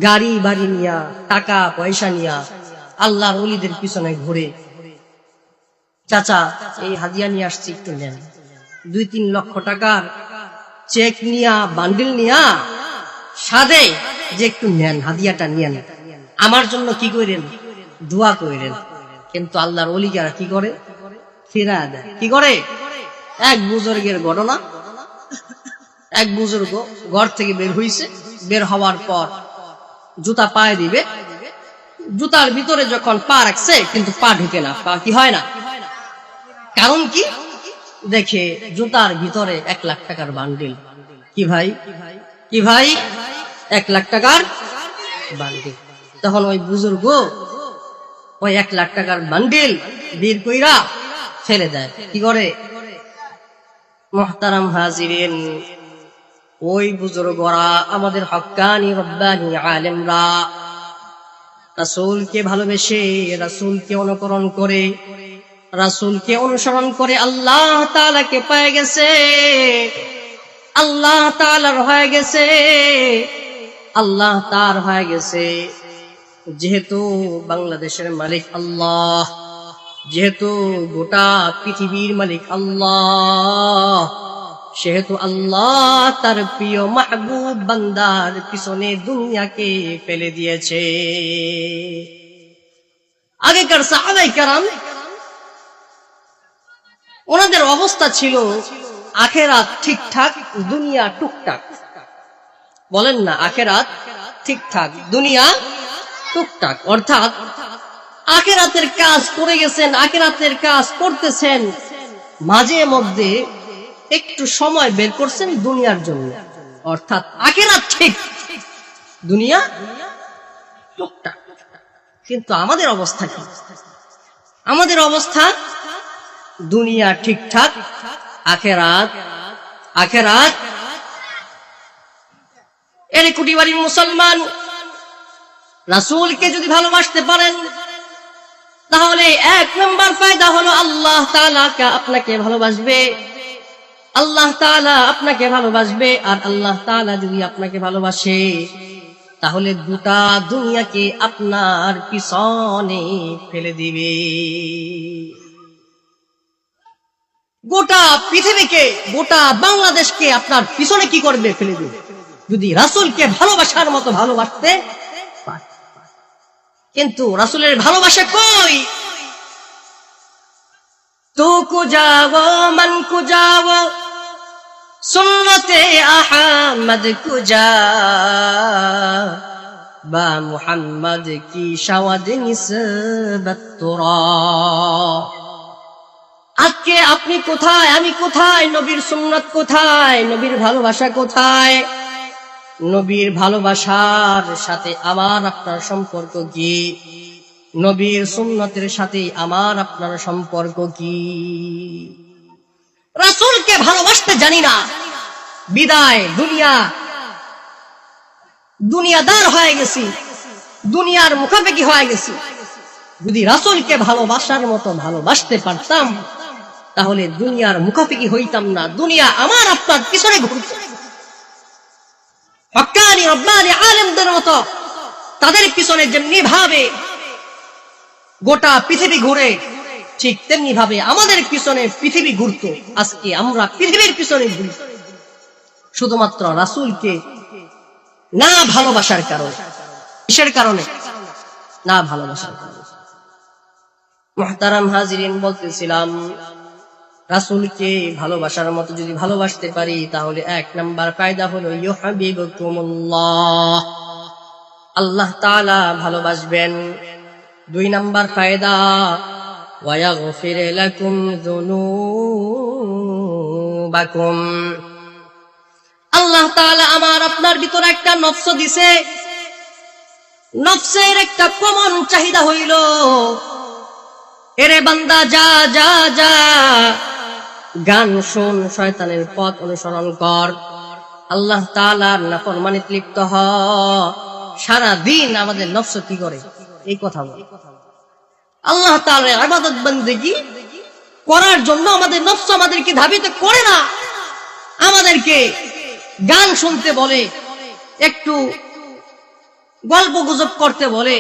গাড়ি বাড়ি নিয়া, টাকা পয়সা নিয়া আল্লাহর ওলিদের পিছনে ঘুরে। চাচা, এই হাদিয়া নিয়ে আসছি, একটু নেন। 2-3 লক্ষ টাকার চেক নিয়া, বান্ডিল নিয়া সাদে যে একটু নেন, হাদিয়াটা নিয়েন, আমার জন্য কি করেন? দোয়া করেন। কিন্তু আল্লাহর ওলিরা কি করে? ফিরা দেয়। কি করে? এক বুজুর্গের ঘটনা, এক বুজুর্গ ঘর থেকে বের হইছে, বের হওয়ার পর জুতা পায়ে দিবে, জুতার ভিতরে যখন পা রাখছে কিন্তু পা ঢুকে না, পা কি হয় না। কারণ কি? দেখে জুতার ভিতরে 1 লাখ টাকার বান্ডিল। কি ভাই? কি ভাই? 1 লাখ টাকার বান্ডিল। তখন ওই বুজুর্গ ওই 1 লাখ টাকার বান্ডিল বের কইরা ফেলে দেয়। কি করে? মুহতারাম হাজিরিন, ওই বুজুর্গরা, আমাদের হক্কানি রব্বানি আলেমরা রাসূলকে ভালোবেসে, রাসূলকে অনুকরণ করে, রাসূলকে অনুসরণ করে আল্লাহ তাআলাকে পেয়ে গেছে, আল্লাহ তাআলার হয়ে গেছে, আল্লাহ তার হয়ে গেছে। যেহেতু বাংলাদেশের মালিক আল্লাহ, যেহেতু গোটা পৃথিবীর মালিক আল্লাহ, সেহেতু আল্লাহ তার প্রিয় মাহবুব বান্দার পিছনে দুনিয়াকে ফেলে দিয়েছে। আগেকার সাহাবায়ে কেরাম, ওনাদের অবস্থা ছিল আখেরাত ঠিকঠাক, দুনিয়া টুকটাক। বলেন না, আখেরাত ঠিকঠাক, দুনিয়া টুকটাক। অর্থাৎ আখেরাতের কাজ করে গেছেন, আখেরাতের কাজ করতেছেন, মাঝে মধ্যে একটু সময় বের করছেন দুনিয়ার জন্য। অর্থাৎ আখেরাত ঠিক, দুনিয়া টুকটাক। কিন্তু আমাদের অবস্থা কি? আমাদের অবস্থা দুনিয়া ঠিকঠাক, আখেরাত আখেরাত। এর কোটি বাড়ির মুসলমান, রাসূলকে যদি ভালোবাসতে পারেন তাহলে এক নম্বর ফায়দা হলো আল্লাহ তাআলা আপনাকে ভালোবাসবে, আল্লাহ তাআলা আপনাকে ভালোবাসবে। আর আল্লাহ তাআলা যদি আপনাকে ভালোবাসে তাহলে গোটা দুনিয়াকে আপনার পিছনে ফেলে দিবে, গোটা পৃথিবীকে, গোটা বাংলাদেশকে আপনার পিছনে কি করবে? ফেলে দিবে, যদি রাসূলকে ভালোবাসার মতো ভালোবাসতে পারে। কিন্তু রাসূলের ভালোবাসা কই? তো কো যাও মন কো যাও, সুন্নতে আহমদ কো যা, বা মুহাম্মদ কি শাওয়াদ নিসবত তোরা। আজকে আপনি কোথায়, আমি কোথায়? নবীর সুন্নাত কোথায়? নবীর ভালোবাসা কোথায়? নবীর ভালোবাসার সাথে আমার আপনার সম্পর্ক কি? নবীর সুন্নতের সাথে আমার আপনার সম্পর্ক কি? রাসূলকে ভালোবাসতে জানি না, বিদায় দুনিয়াদার হয়ে গেছি, দুনিয়ার মুখাপেক্ষী হয়ে গেছি। যদি রাসূলকে ভালোবাসার মতো ভালোবাসতে পারতাম তাহলে দুনিয়ার মুখাপেক্ষী হইতাম না, দুনিয়া আমার আপনার পিছনে ঘুরত। হক্কানি রব্বানি আলেমদের মতো তাদের পিছনে যেমনি ভাবে গোটা পৃথিবী ঘুরে, ঠিক তেমনি ভাবে আমাদের পিছনে পৃথিবী ঘুরত। আজকে আমরা পৃথিবীর পিছনে ঘুরি শুধুমাত্র রাসূলকে না ভালোবাসার কারণে। কিসের কারণে? না ভালোবাসার কারণে। মুহতারাম হাজিরিন, বলতেছিলাম রাসূলকে ভালোবাসার মতো যদি ভালোবাসতে পারি তাহলে এক নাম্বার ফায়দা হলো ইউহিব্বুকুমুল্লাহ, আল্লাহ তাআলা ভালোবাসবেন। দুই নাম্বার ফায়দা ওয়া ইয়াগফির লাকুম যুনুবাকুম, আল্লাহ তাআলা আমার আপনার ভিতরে একটা নফস দিছে, নফসের একটা কমন চাহিদা হইল, এরে বান্দা যা যা যা, গান শুন, শয়তানের পথ অনুসরণ কর, আল্লাহ তাআলার নাফরমানিতে লিপ্ত হ। সারা দিন আমাদের নফস কি করে? এই কথা বলে। আল্লাহ তাআলার ইবাদত বন্দেগী করার জন্য আমাদের নফস আমাদেরকে ধাবিত করে না, আমাদেরকে গান শুনতে বলে, একটু গল্প গুজব করতে বলে।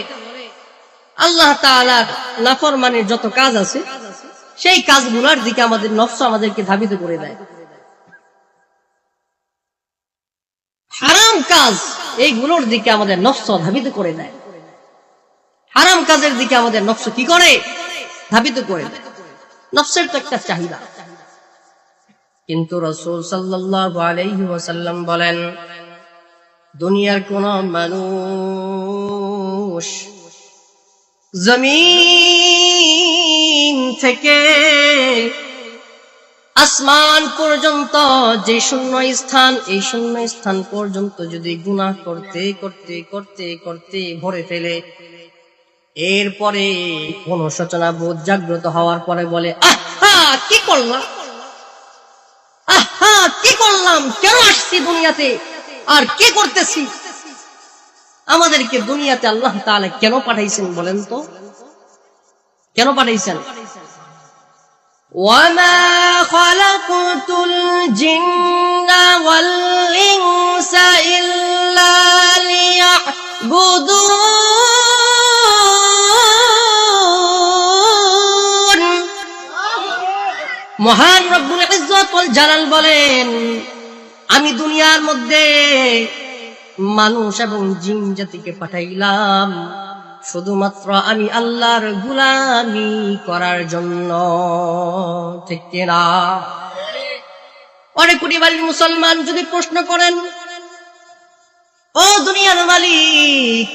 আল্লাহ তাআলার নাফরমানির যত কাজ আছে সেই কাজগুলোর দিকে আমাদের নফস আমাদেরকে ধাবিত করে দেয়। হারাম কাজ এইগুলোর দিকে আমাদের নফস ধাবিত করে দেয়, হারাম কাজের দিকে আমাদের নফস কি করে? ধাবিত করে দেয়। নফসের তো একটা চাহিদা। কিন্তু রাসূল সাল্লাল্লাহু আলাইহি ওয়াসাল্লাম বলেন, দুনিয়ার কোন মানুষ জমিন থেকে আসমান পর্যন্ত যে শূন্য স্থান, এই শূন্য স্থান পর্যন্ত যদি গুনাহ করতে করতে করতে করতে ভরে ফেলে, এরপরে অনুশোচনা বোধ জাগ্রত হওয়ার পরে বলে, আহা কি করলাম, আহা কি করলাম, কেন আসছি দুনিয়াতে, আর কি করতেছি? আমাদেরকে দুনিয়াতে আল্লাহ তাআলা কেন পাঠাইছেন বলেন তো? কেন পাঠাইছেন? وَمَا خَلَقْتُ الْجِنَّ وَالْإِنسَ إِلَّا لِيَعْبُدُونِ। মহান রব্বুল ইজ্জত ওয়াল জালাল বলেন, আমি দুনিয়ার মধ্যে মানুষ এবং জিন জাতিকে পাঠাইলাম শুধুমাত্র আমি আল্লাহর গোলামি করার জন্য। ঠিক কিনা? অনেক কোটি বাড়ির মুসলমান যদি প্রশ্ন করেন, ও দুনিয়ার মালিক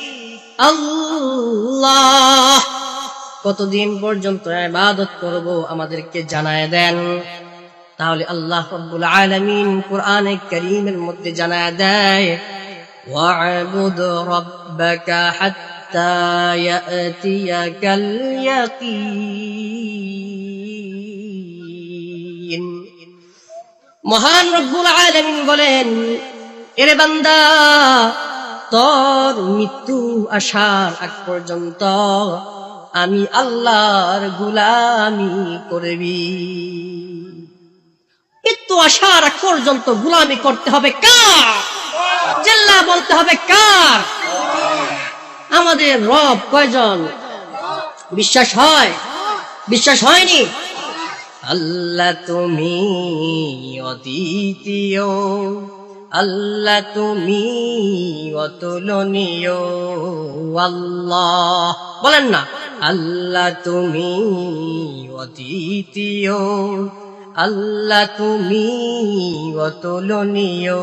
আল্লাহ, কতদিন পর্যন্ত ইবাদত করব আমাদেরকে জানায় দেন। তাহলে আল্লাহ রাব্বুল আলামিন কোরআনে কারীমের মধ্যে জানায় দেয়, ওয়া'বুদ রাব্বাকা হাত্তা ইয়াতিয়াকাল ইয়াকিন। মহান রব্বুল আলামিন বলেন, এরে বান্দা, তোর মৃত্যু আসার আগ পর্যন্ত আমি আল্লাহর গোলামি করবি। মৃত্যু আসার আগ পর্যন্ত গোলামি করতে হবে কার? জাল্লা বলতে হবে কার? আমাদের রব কয়জন? বিশ্বাস হয়? বিশ্বাস হয়নি? আল্লাহ তুমি অদ্বিতীয়, আল্লাহ তুমি অতুলনীয়। আল্লাহ বলেন না, আল্লাহ তুমি অদ্বিতীয়, আল্লাহ তুমি অতুলনীয়।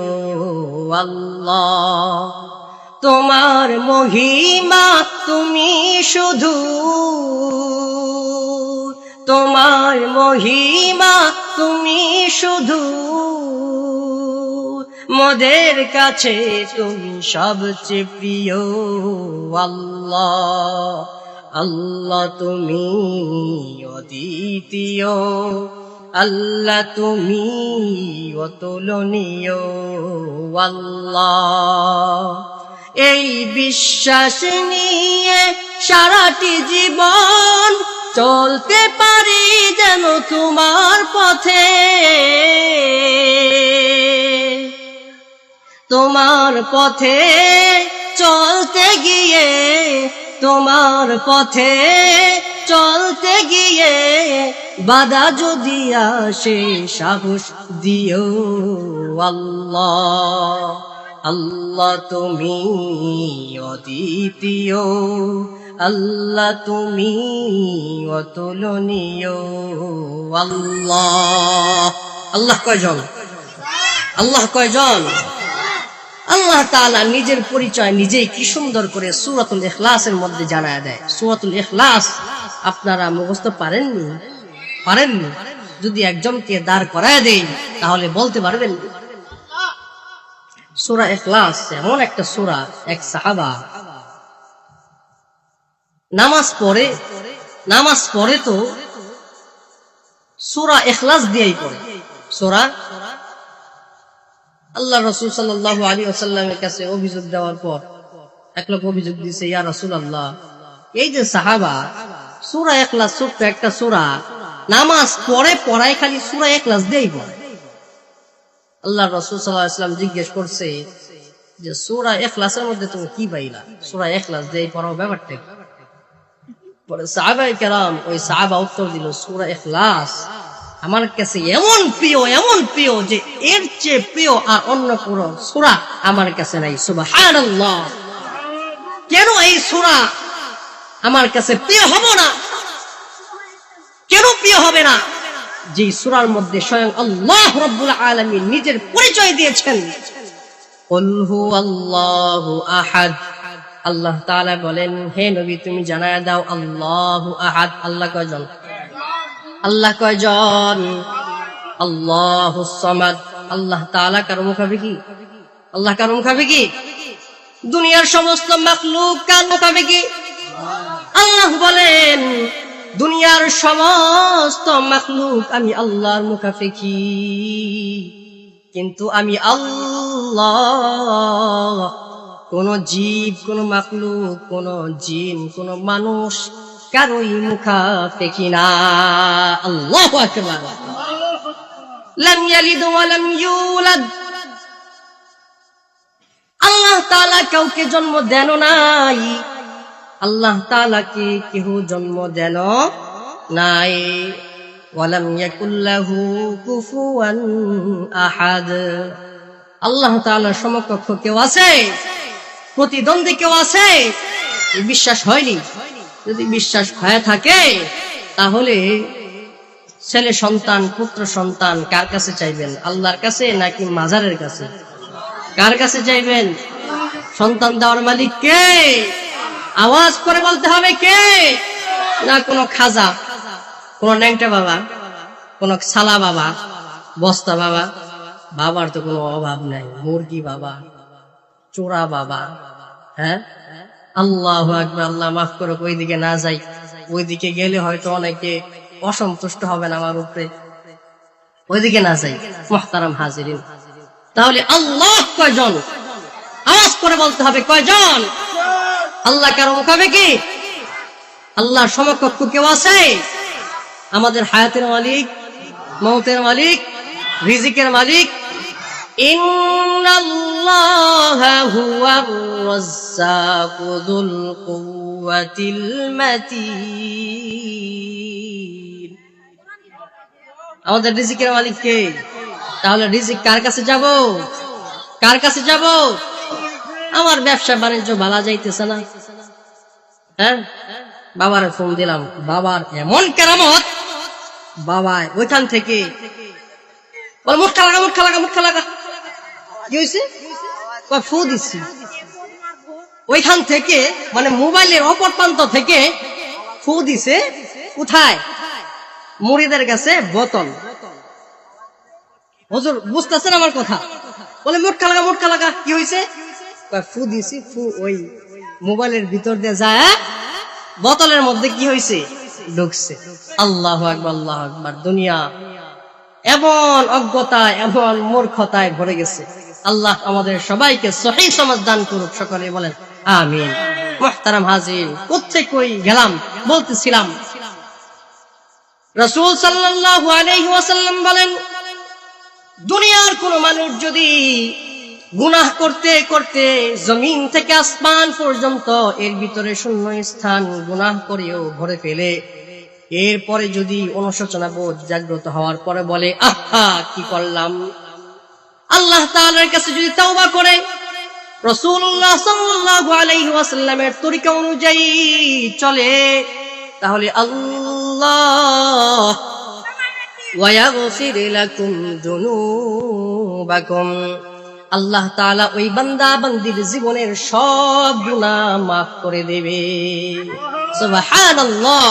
আল্লাহ তোমার মহিমা তুমি শুধু, তোমার মহিমা তুমি শুধু, মোদের কাছে তুমি সবচেয়ে প্রিয়। আল্লাহ আল্লাহ তুমি অদ্বিতীয়, আল্লাহ তুমি অতুলনীয়। আল্লাহ এই বিশ্বাস নিয়ে সারাটি জীবন চলতে পারি যেন তোমার পথে, তোমার পথে চলতে গিয়ে, তোমার পথে চলতে গিয়ে বাধা যদি আসে সাহস দিও। আল্লাহ আল্লাহ তুমি অদ্বিতীয়, আল্লাহ তুমি অতুলনীয়। আল্লাহ আল্লাহ কয়জন? আল্লাহ কয়জন? আল্লাহ তাআলা নিজের পরিচয় নিজেই কি সুন্দর করে সূরাতুল ইখলাসের মধ্যে জানায় দেয়। সূরাতুল ইখলাস আপনারা মুখস্থ পারেননি? পারেননি? যদি একজনকে দাঁড় করায় দেই তাহলে বলতে পারবেন? সূরা ইখলাস এমন একটা সূরা, এক সাহাবা নামাজ পড়ে তো সূরা ইখলাস দিয়েই পড়ে। সূরা আল্লাহ রাসূল সাল্লাল্লাহু আলাইহি ওয়াসাল্লামের কাছে অভিযোগ দেওয়ার পর এক লোক অভিযোগ দিয়েছে, ইয়া রাসূলুল্লাহ, এই যে সাহাবা সূরা ইখলাস ছোট্ট একটা সূরা নামাজ পড়ায় খালি সূরা ইখলাস দিয়েই পড়ে। আল্লাহ রাসূল সাল্লাল্লাহু আলাইহি ওয়াসাল্লাম জিজ্ঞেস করছে যে সূরা ইখলাসের মধ্যে তুমি কি পাইলা? সূরা ইখলাস দিয়েই পড়াও ব্যাপারটা। পরে সাহাবায়ে কেরাম, ওই সাহাবা উত্তর দিল, সূরা ইখলাস আমার কাছে এমন প্রিয় যে এর চেয়ে প্রিয় আর অন্য কোন সূরা আমার কাছে নাই। সুবহানাল্লাহ! কেন এই সূরা আমার কাছে প্রিয় হবে না? কেন প্রিয় হবে না? যে সূরার মধ্যে স্বয়ং আল্লাহ রাব্বুল আলামিন নিজের পরিচয় দিয়েছেন, কুল হুয়াল্লাহু আহাদ। আল্লাহ তাআলা বলেন, হে নবী তুমি জানায়া দাও আল্লাহু আহাদ। আল্লাহ কয়জন? আল্লাহ কয়জন? আল্লাহুস সামাদ। আল্লাহ তাআলা কার মুখাপেক্ষী? আল্লাহ কার মুখাপেক্ষী? দুনিয়ার সমস্ত মাখলুক কার মুখাপেক্ষী? আল্লাহ বলেন, দুনিয়ার সমস্ত মাখলুক আমি আল্লাহর মুখাপেক্ষী, কিন্তু আমি আল্লাহ কোন জীব, কোন মাখলুক, কোন জিন, কোন মানুষ কারোই মুখাপেক্ষী না। আল্লাহু আকবার। লাম ইয়ালিদ ওয়া লাম ইউলাদ, আল্লাহ তাআলা কাউকে জন্ম দেন নাই, আল্লাহ তাআলাকে কেহ জন্ম দেন নাই। ওয়ালাম ইয়াকুল লাহু কুফুয়ান আহাদ, আল্লাহ তাআলার সমকক্ষ কেউ আছে? প্রতিদ্বন্দ্বী কেউ আছে? বিশ্বাস হয়নি? যদি বিশ্বাস হয়ে থাকে তাহলে ছেলে সন্তান, পুত্র সন্তান কার কাছে চাইবেন? আল্লাহর কাছে নাকি মাজারের কাছে? কার কাছে চাইবেন? সন্তান দেওয়ার মালিক কে? আওয়াজ করে বলতে হবে কে? না কোনো খাজা, কোন ন্যাংটা বাবা, কোন সালা বাবা, বস্তা বাবা? বাবার তো কোনো অভাব নাই, মুরগি বাবা, চোরা বাবা। হ্যাঁ, আল্লাহু আকবার। আল্লাহ মাফ করো, ওইদিকে না যাই, ওইদিকে গেলে হয়তো অনেকে অসন্তুষ্ট হবেন আমার উপরে, ওইদিকে না যাই। মুহতারাম হাজিরিন, তাহলে আল্লাহ কয়জন? আওয়াজ করে বলতে হবে কয়জন? আল্লাহ কারো মুখাপেক্ষী? আল্লাহর সমকক্ষ কেউ আছে? আমাদের হায়াতের মালিক, মওতের মালিক, রিজিকের মালিক। ইন্নাল্লাহা হুয়ার রাজ্জাকু যুল কুওয়াতিল মাতিন। আমাদের রিজিকের মালিক কে? তাহলে রিজিক কার কাছে যাব? কার কাছে যাব? আমার ব্যবসা বাণিজ্য ভালো যাইতেছে না, হ্যাঁ, বাবার ফোন দিলাম, বাবার এমন কেরামত, বাবা ওইখান থেকে মুখা লাগা, মুখা লাগা, মুখা লাগা। কি হয়েছে? ফু দিচ্ছি ওইখান থেকে, মানে মোবাইলের অপর প্রান্ত থেকে ফু দিছে। কোথায়? মুরিদের কাছে বোতল। হুজুর বুঝতেছেন আমার কথা? বলে মুখা লাগা, মুখা লাগা। কি হয়েছে? ফু দিছি, ফু ওই মোবাইলের ভিতর দিয়ে যায়, বোতলের মধ্যে কি হয়েছে? ঢুকছে। আল্লাহু আকবার, আল্লাহু আকবার। দুনিয়া এমন অজ্ঞতায়, এমন মূর্খতায় ভরে গেছে। আল্লাহ আমাদের সবাইকে সহিহ সমাজ দান করুক, সকলে বলেন আমিন। মুহতারাম হাজির, কোথায় কই গেলাম? বলতেছিলাম রাসূল সাল্লাল্লাহু আলাইহি ওয়াসাল্লাম বলেন, দুনিয়ার কোন মানুষ যদি গুনাহ করতে করতে জমিন থেকে আসমান পর্যন্ত এর ভিতরে শূন্য স্থান গুনাহ করেও ভরে ফেলে, এরপরে যদি অনুশোচনা বোধ জাগ্রত হওয়ার পরে বলে আহা কি করলাম, আল্লাহ তাআলার কাছে যদি তাওবা করে, রাসূলুল্লাহ সাল্লাল্লাহু আলাইহি ওয়াসাল্লামের তরিকা অনুযায়ী চলে, তাহলে আল্লাহ ওয়া ইয়াগফির লাকুম যুনুবাকুম, আল্লাহ তাআলা ওই বান্দা বান্দির জীবনের সব গুনাহ মাফ করে দেবে। সুবহানাল্লাহ।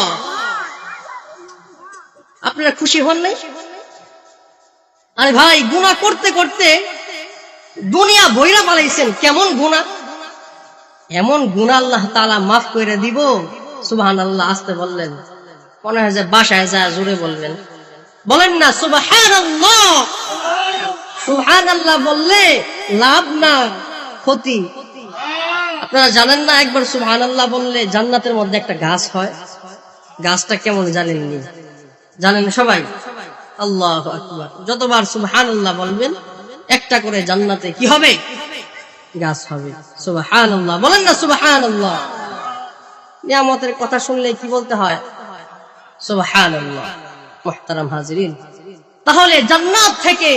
আপনারা খুশি হন নাই? আরে ভাই, গুনাহ করতে করতে দুনিয়া বইরা পালাইছেন, কেমন গুনাহ! এমন গুনাহ আল্লাহ তাআলা মাফ করে দিব। সুবহানাল্লাহ। আস্তে বললেন, মনে হয় যে বাসায় যায় জোরে বলবেন। বলেন না সুবহানাল্লাহ। সুবহানাল্লাহ বললে লাভ না ক্ষতি। আপনারা জানেন না, একবার সুবহানাল্লাহ বললে জান্নাতের মধ্যে একটা গাছ হয়। গাছটা কেমন জানেননি? জানেন সবাই? আল্লাহু আকবার। যতবার সুবহানাল্লাহ বলবেন একটা করে জান্নাতে কি হবে? গাছ হবে। সুবহানাল্লাহ। বলেন না সুবহানাল্লাহ। নিয়ামতের কথা শুনলে কি বলতে হয়? সুবহানাল্লাহ। মুহতারাম হাজিরিন, তাহলে জান্নাত থেকে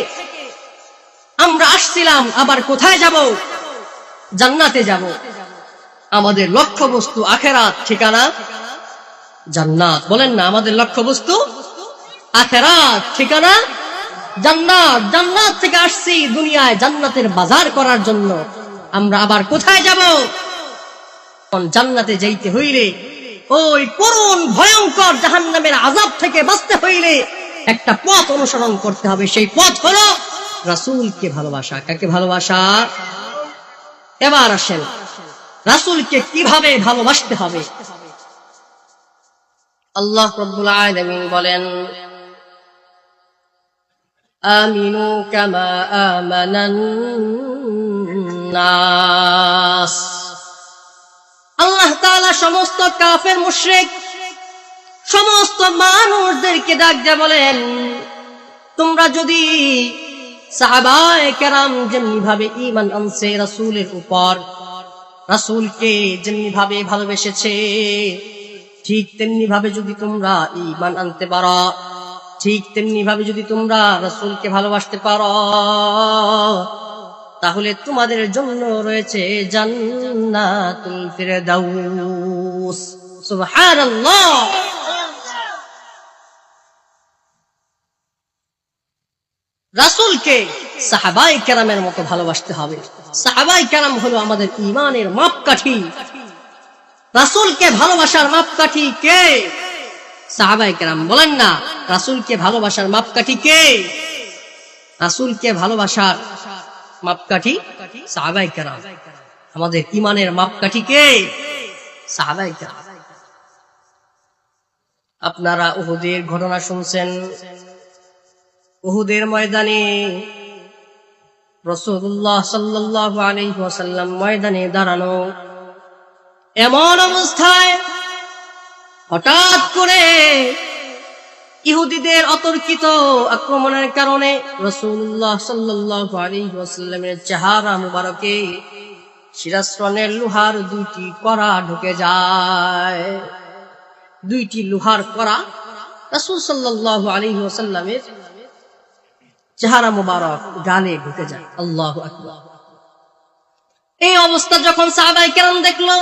আমরা আসছিলাম, আবার কোথায় যাব? জান্নাতে যাব। আমাদের লক্ষ্যবস্তু আখিরাত, ঠিকানা জান্নাত। বলেন না, আমাদের লক্ষ্যবস্তু আখিরাত, ঠিকানা জান্নাত। জান্নাত থেকে আসছি দুনিয়ায় জান্নাতের বাজার করার জন্য। আমরা আবার কোথায় যাব? জান্নাতে যাইতে হইলে, ওই করুণ ভয়ঙ্কর জাহান্নামের আযাব থেকে বাঁচতে হইলে একটা পথ অনুসরণ করতে হবে। সেই পথ হলো রাসূলকে ভালোবাসা। কাকে ভালোবাসা? এবার আসেন রাসূলকে কিভাবে ভালোবাসতে হবে। আল্লাহ রাব্বুল আলামিন বলেন, আমিনু কামা আমানান নাস। আল্লাহ তাআলা সমস্ত কাফের মুশরিক সমস্ত মানুষদেরকে ডাক দিয়ে বলেন, তোমরা যদি সাহাবায়ে কেরাম যেমনি ভাবে ঈমান আনছে রাসূলের উপর, রাসূলকে যেমনি ভাবে ভালোবেসেছে, ঠিক তেমনি ভাবে যদি তোমরা ঈমান আনতে পারো, ঠিক তেমনি ভাবে যদি তোমরা রাসূলকে ভালোবাসতে পারো, তাহলে তোমাদের জন্য রয়েছে জান্নাতুল ফিরদাউস। সুবহানাল্লাহ। রাসূলকে সাহাবায়ে কেরামের মতো ভালোবাসতে হবে। সাহাবায়ে কেরাম হলো আমাদের ঈমানের মাপকাঠি। রাসূলকে ভালোবাসার মাপকাঠি কে? সাহাবায়ে কেরাম। বলেন না, রাসূলকে ভালোবাসার মাপকাঠি কে? রাসূলকে ভালোবাসার মাপকাঠি সাহাবায়ে কেরাম। আমাদের ঈমানের মাপকাঠি কে? সাহাবায়ে কেরাম। আপনারা উহুদের ঘটনা শুনছেন। উহুদের ময়দানে রাসূলুল্লাহ সাল্লাল্লাহু আলাইহি ওয়াসাল্লাম ময়দানে দাঁড়ানো, এমন অবস্থায় হঠাৎ করে ইহুদিদের অতর্কিত আক্রমণের কারণে রাসূলুল্লাহ সাল্লাল্লাহু আলাইহি ওয়াসাল্লামের চেহারা মুবারকে শিরাস্ত্রণের লোহার দুইটি কড়া ঢুকে যায়। দুইটি লোহার কড়া রাসূল সাল্লাল্লাহু আলাইহি ওয়াসাল্লামের চেহারা মুবারক গালে ঢুকে যায়। আল্লাহু আকবার। এই অবস্থা যখন সাহাবায়ে কেরাম দেখলো,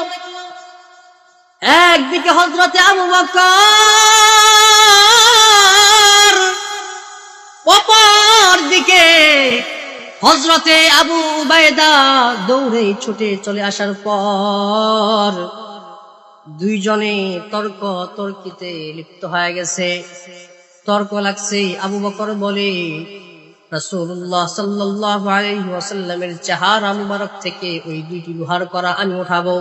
একদিকে হযরতে আবু বকর, অপর দিকে হযরতে আবু উবাইদা দৌড়ে ছুটে চলে আসার পর দুইজনে তর্ক তর্কিতে লিপ্ত হয়ে গেছে। তর্ক লাগছে। আবু বকর বলে, রাসূলুল্লাহ সাল্লাল্লাহু আলাইহি ওয়াসাল্লামের চেহারা মুবারক থেকে ওই দুইটি লোহার কড়া আমি উঠাবো।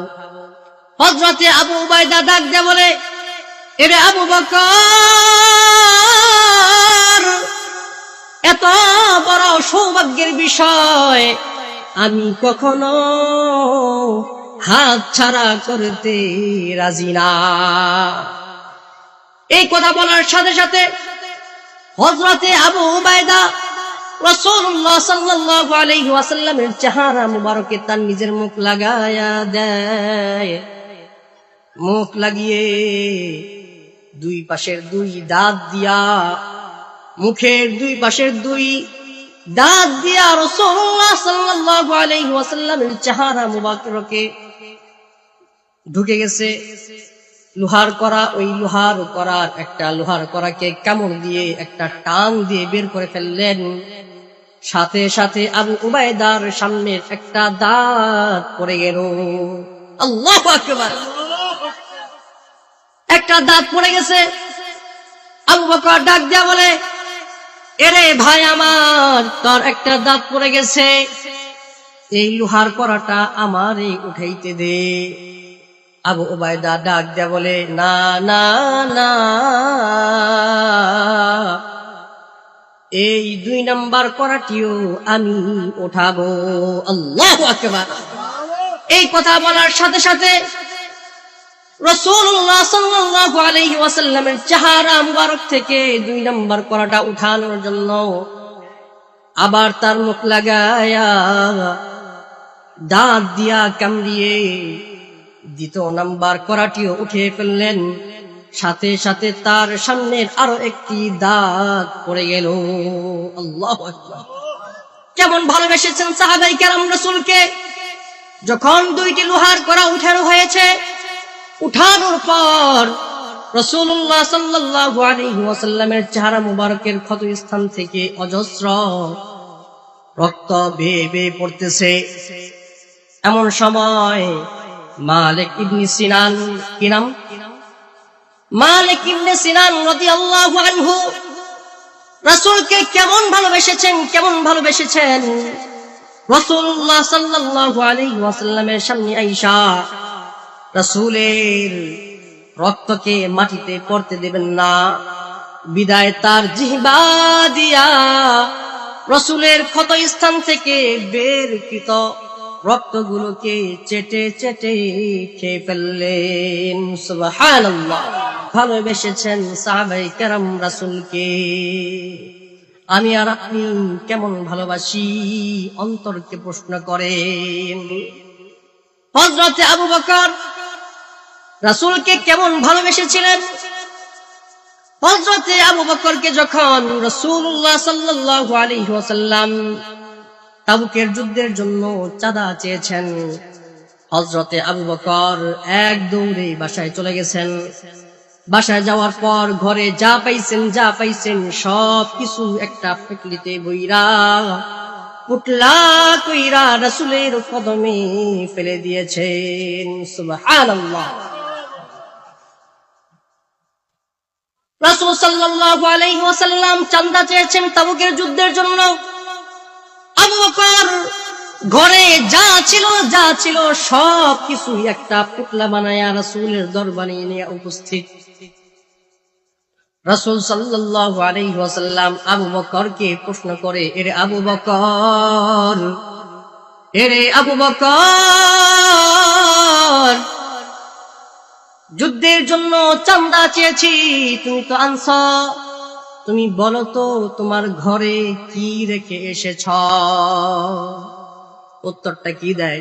হযরতে আবু উবাইদা ডাক দিয়ে বলে, এরে আবু বকর, এত বড় সৌভাগ্যের বিষয় আমি কখনো হাত ছাড়া করতে রাজি না। এই কথা বলার সাথে সাথে হযরতে আবু উবাইদা রাসূলুল্লাহ সাল্লাল্লাহু আলাইহি ওয়াসাল্লামের চেহারা মুবারকে তার নিজের মুখ লাগায়া দেয়। মুখ লাগিয়ে দুই পাশের দুই দাঁত দিয়া, মুখের দুই পাশের দুই দাঁত দিয়া রাসূলুল্লাহ সাল্লাল্লাহু আলাইহি ওয়াসাল্লামের চেহারা মুবারকে ঢুকে গেছে লোহার কড়া। ওই লোহার কড়ার একটা লোহার কড়াকে কামড় দিয়ে একটা টান দিয়ে বের করে ফেললেন। সাথে সাথে আবু উবাইদার সামনের একটা দাঁত পড়ে গেল। আল্লাহু আকবার। একটা দাঁত পড়ে গেছে। আবু বকর ডাক দিয়া বলে, এরে ভাই আমার, তোর একটা দাঁত পড়ে গেছে, এই লোহার কড়াটা আমারে উঠাইতে দে। আবু উবাইদা ডাক দিয়া বলে, না না না, এই 2 নাম্বার কড়াটিও আমি উঠাবো। আল্লাহু আকবার। এই কথা বলার সাথে সাথে রাসূলুল্লাহ সাল্লাল্লাহু আলাইহি ওয়াসাল্লামের চেহারা মুবারক থেকে 2 নাম্বার কড়াটা উঠানোর জন্য আবার তার মুখ লাগায়া দাঁত দিয়া কামড়িয়ে 2 নাম্বার কড়াটিও উঠে ফেললেন। সাথে সাথে তার সামনের আরো একটি দাঁত পড়ে গেল। আল্লাহু আকবার। কেমন ভালোবেসেছেন সাহাবায়ে কেরাম রাসূলকে। যখন 2টি লোহার কড়া উঠানো হয়েছে, উঠানোর পর রাসূলুল্লাহ সাল্লাল্লাহু আলাইহি ওয়াসাল্লামের চেহারা মুবারকের ক্ষত স্থান থেকে অজস্র রক্ত বেয়ে বেয়ে পড়তেছে। এমন সময় মালিক ইবনে সিনান, কি নাম? মালিক ইবনে সিনান রাদিয়াল্লাহু আনহু রাসূলকে কেমন ভালোবেসেছেন, কেমন ভালোবেসেছেন। রাসূলুল্লাহ সাল্লাল্লাহু আলাইহি ওয়াসাল্লামের সামনে আয়েশা রাসূলের রক্তকে মাটিতে পড়তে দেবেন না। বিদায় তার জিহ্বা দিয়া রাসূলের ক্ষত স্থান থেকে বেরকৃত রক্তগুলোকে চেটে চেটে খেয়ে ফেললেন। সুবহানাল্লাহ। ভালোবেসেছেন সাহাবায়ে কেরাম রাসূলকে। আমি আর আপনি কেমন ভালোবাসি অন্তরকে প্রশ্ন করেন। হযরতে আবু বকর রাসূলকে কেমন ভালোবেসেছিলেন। হযরতে আবু বকরকে যখন রাসূলুল্লাহ সাল্লাল্লাহু আলাইহি ওয়াসাল্লাম তাবুকের যুদ্ধের জন্য চাঁদা চেয়েছেন, হযরতে আবু বকর এক দৌড়ে বাসায় চলে গেছেন। বাসায় যাওয়ার পর ঘরে যা পাইছেন সব কিছু একটা পেটলিতে বইরা পুটলা কইরা রাসূলের কদমে ফেলে দিয়েছেন। সুবহানাল্লাহ। রাসূল সাল্লাল্লাহু আলাইহি ওয়াসাল্লাম চাঁদা চেয়েছেন তাবুকের যুদ্ধের জন্য। আবু বকর ঘরে যা ছিল সব কিছু একটা পুটলা বানায়া রাসূলের দরবারে নিয়ে উপস্থিত। রাসূল সাল্লাল্লাহু আলাইহি ওয়াসাল্লাম আবু বকরকে প্রশ্ন করে, এরে আবু বকর, যুদ্ধের জন্য চাঁদা চেয়েছি, তুমি তো আনছ, তুমি বলো তো তোমার ঘরে কি রেখে এসেছ? উত্তরটা কি দেয়?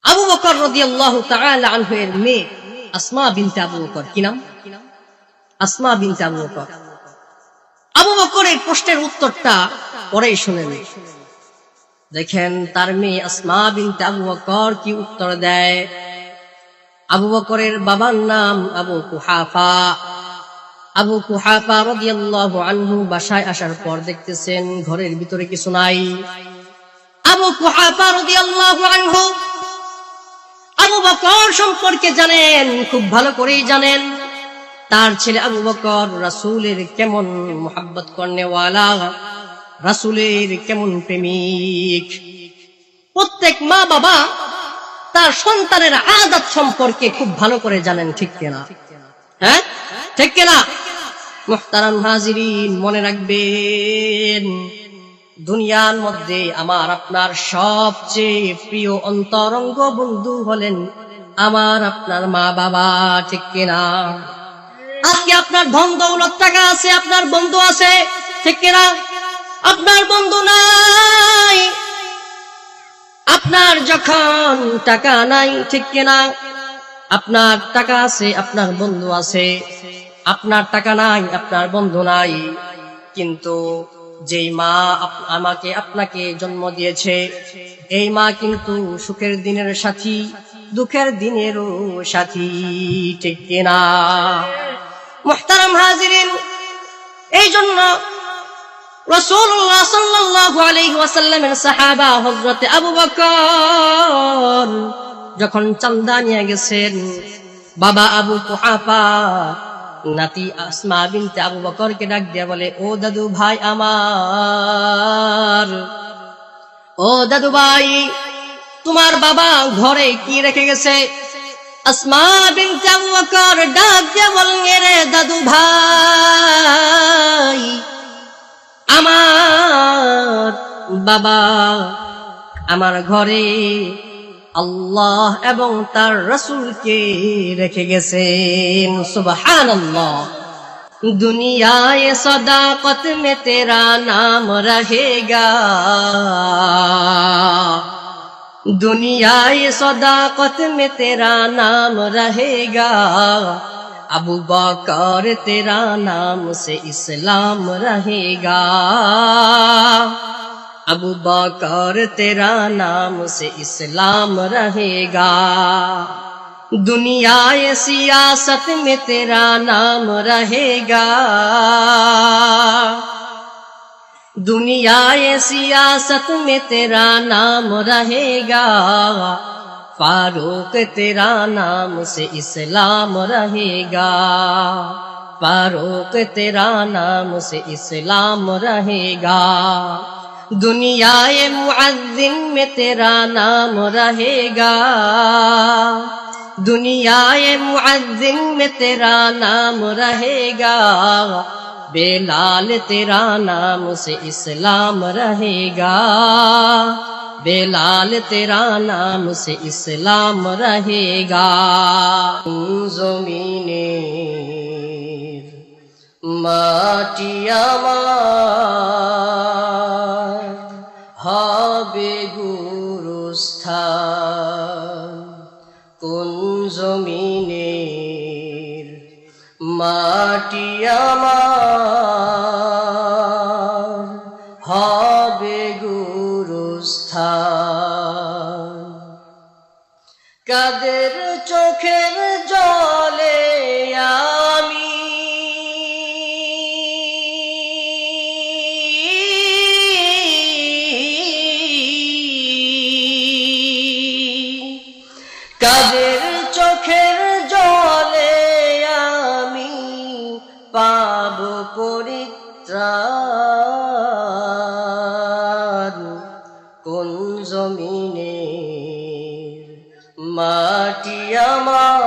আবু বকর রাদিয়াল্লাহু তাআলা আনহু এর মেয়ে আসমা বিনতে আবু বকর। কি নাম? আসমা বিনতে আবু বকর। আবু বকরের প্রশ্নের উত্তরটা পরেই শুনেন। দেখেন তার মেয়ে আসমা বিনতে আবু বকর কি উত্তর দেয়। আবু বকরের বাবার নাম আবু কুহাফা। আবু কুহাফা রাদিয়াল্লাহু আনহু বাসায় আসার পর দেখতেছেন ঘরের ভিতরে কিছু নাই। আবু কুহাফা রাদিয়াল্লাহু আনহু আবু বকর সম্পর্কে জানেন, খুব ভালো করেই জানেন। তার ছেলে আবু বকর রাসূলের কেমন মুহাব্বত করনেওয়ালা, রাসূলের কেমন প্রেমিক। প্রত্যেক মা বাবা তার সন্তানের আদত সম্পর্কে খুব ভালো করে জানেন, ঠিক কিনা? হ্যাঁ, ঠিক কিনা? মুহতারাম হাজিরিন, মনে রাখবেন দুনিয়ার মধ্যে আমার আপনার সবচেয়ে প্রিয় অন্তরঙ্গ বন্ধু হলেন আমার আপনার মা বাবা, ঠিক কিনা? আজকে আপনার ধন দৌলত টাকা আছে, আপনার বন্ধু আছে, ঠিক কিনা? আপনার বন্ধু নাই, আপনার যখন টাকা নাই, ঠিক কিনা? আপনার টাকা আছে, আপনার বন্ধু আছে, আপনার টাকা নাই, আপনার বন্ধু নাই। কিন্তু যেই মা আমাকে আপনাকে জন্ম দিয়েছে, এই মা কিন্তু সুখের দিনের সাথী, দুঃখের দিনেরও সাথী, ঠিক কিনা? মুহতারাম হাজিরিন, এই জন্য রাসূলুল্লাহ সাল্লাল্লাহু আলাইহি ওয়াসাল্লামের সাহাবা হযরতে আবু বকর যখন চাঁদা নিয়ে গেছেন, বাবা আবু কুহাফা নাতি আসমা বিনতে আবু বকরকে ডাক দিয়ে বলে, ও দাদু ভাই আমার, ও দাদু ভাই, তোমার বাবা ঘরে কি রেখে গেছে? আসমা বিনতে আবু বকর ডাক দিয়ে বলেন, রে দাদু ভাই, আমার বাবা আমার ঘরে আল্লাহ এবং তার রাসূলকে রেখে গেছেন। সুবহানাল্লাহ। দুনিয়ায় সদাকত মে তেরা নাম রহেগা, দুনিয়ায় সদাকত মে তেরা নাম রহেগা, अबू बकर तेरा नाम से इस्लाम रहेगा, अबू बकर तेरा नाम से इस्लाम रहेगा, दुनिया सियासत में तेरा नाम रहेगा, दुनिया सियासत में तेरा नाम रहेगा, फारूक तेरा नाम से इस्लाम रहेगा, फारूक तेरा नाम से इस्लाम रहेगा, दुनियाए मुअज्जिन में तेरा नाम रहेगा, दुनियाए मुअज्जिन में तेरा नाम रहेगा, बेलाल तेरा नाम से इस्लाम रहेगा, बेलाल तेरा नाम से इस्लाम रहेगा। जमीनेर माटी आमार হবে গুরুস্থান, কোন জমিনের মাটি আমার হবে গুরুস্থান। কাদের চোখের জলে আমি কাদের চোখের জলে আমি পাব পরিত্রাণ, কোন জমিনের মাটি আমার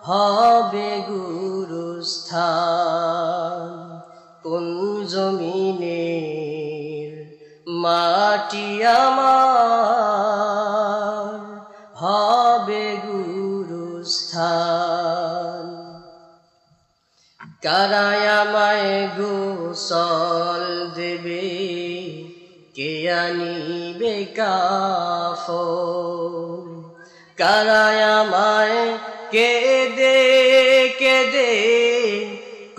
হবে গুরুস্থান, কোন জমিনের মাটি আমার হবে গুরুস্থান। কারায় আমায় গোসল দেবে, কে আনিবে কাফন, কারায় আমায় কেঁদে কেঁদে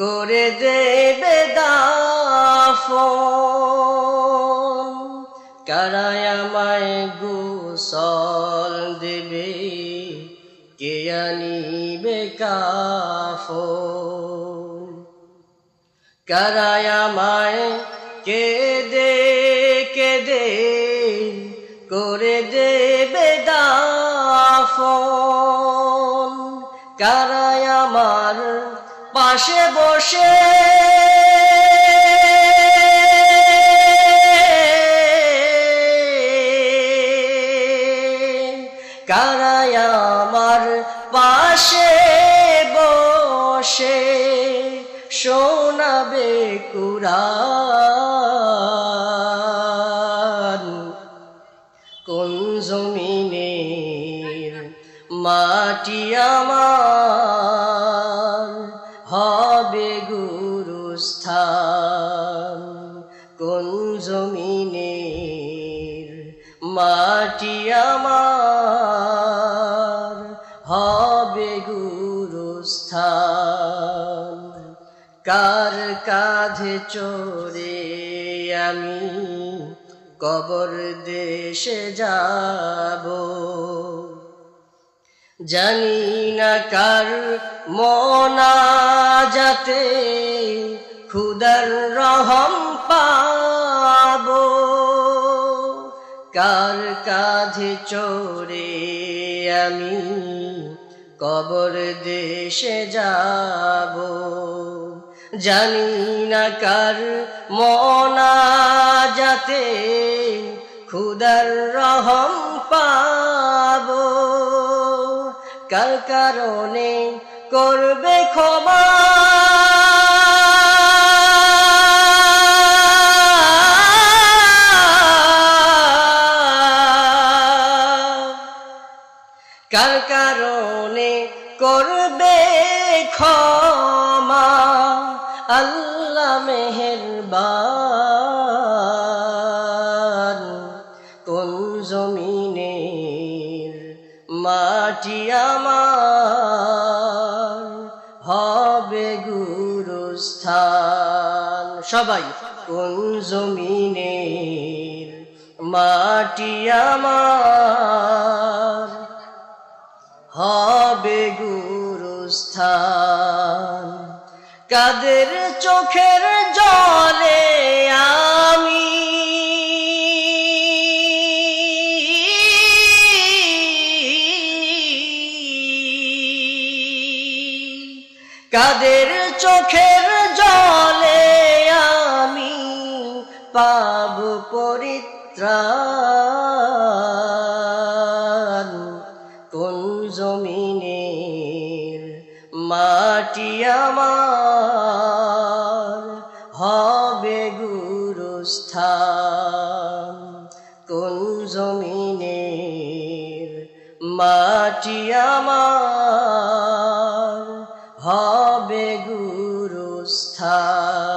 করে দেবে দাফন, কারায় আমায় গোসল দেবে, কে আনিবে কাফন, কারায় আমায় কেঁদে কেঁদে করে দেবে দাফন, কারায় আমার পাশে বসে কারায় আমার পাশে বসে শোনাবে কুরআন, কোন জমিনের মাটি আমার হবে গুরুস্থান, কোন জমিনের মাটি আমার হবে গুরুস্থান। কার কাঁধে চড়ে আমি কবর দেশে যাব, জানি না কার মোনাজাতে খুদার রহম পাব, কার কাঁধে চড়ে আমি কবর দেশে যাব, জানি না কার মোনাজাতে খুদার রহম পাব, কার কারণে করবে ক্ষমা কার কারণে করবে ক্ষমা, আল্লাহ মেহেরবান, কোন জমিনের মাটি আমার হবে গুরুস্থান। সবাই কোন জমিনের মাটি আমার হবে গুরুস্থান, কাদের চোখের জলে আমি কাদের চোখের জলে আমি পাব পরিত্রাণ। কোন জমিনের মাটি আমার হবে গুরুস্থান। কোন জমিনের মাটি আমার হবে গুরুস্থান।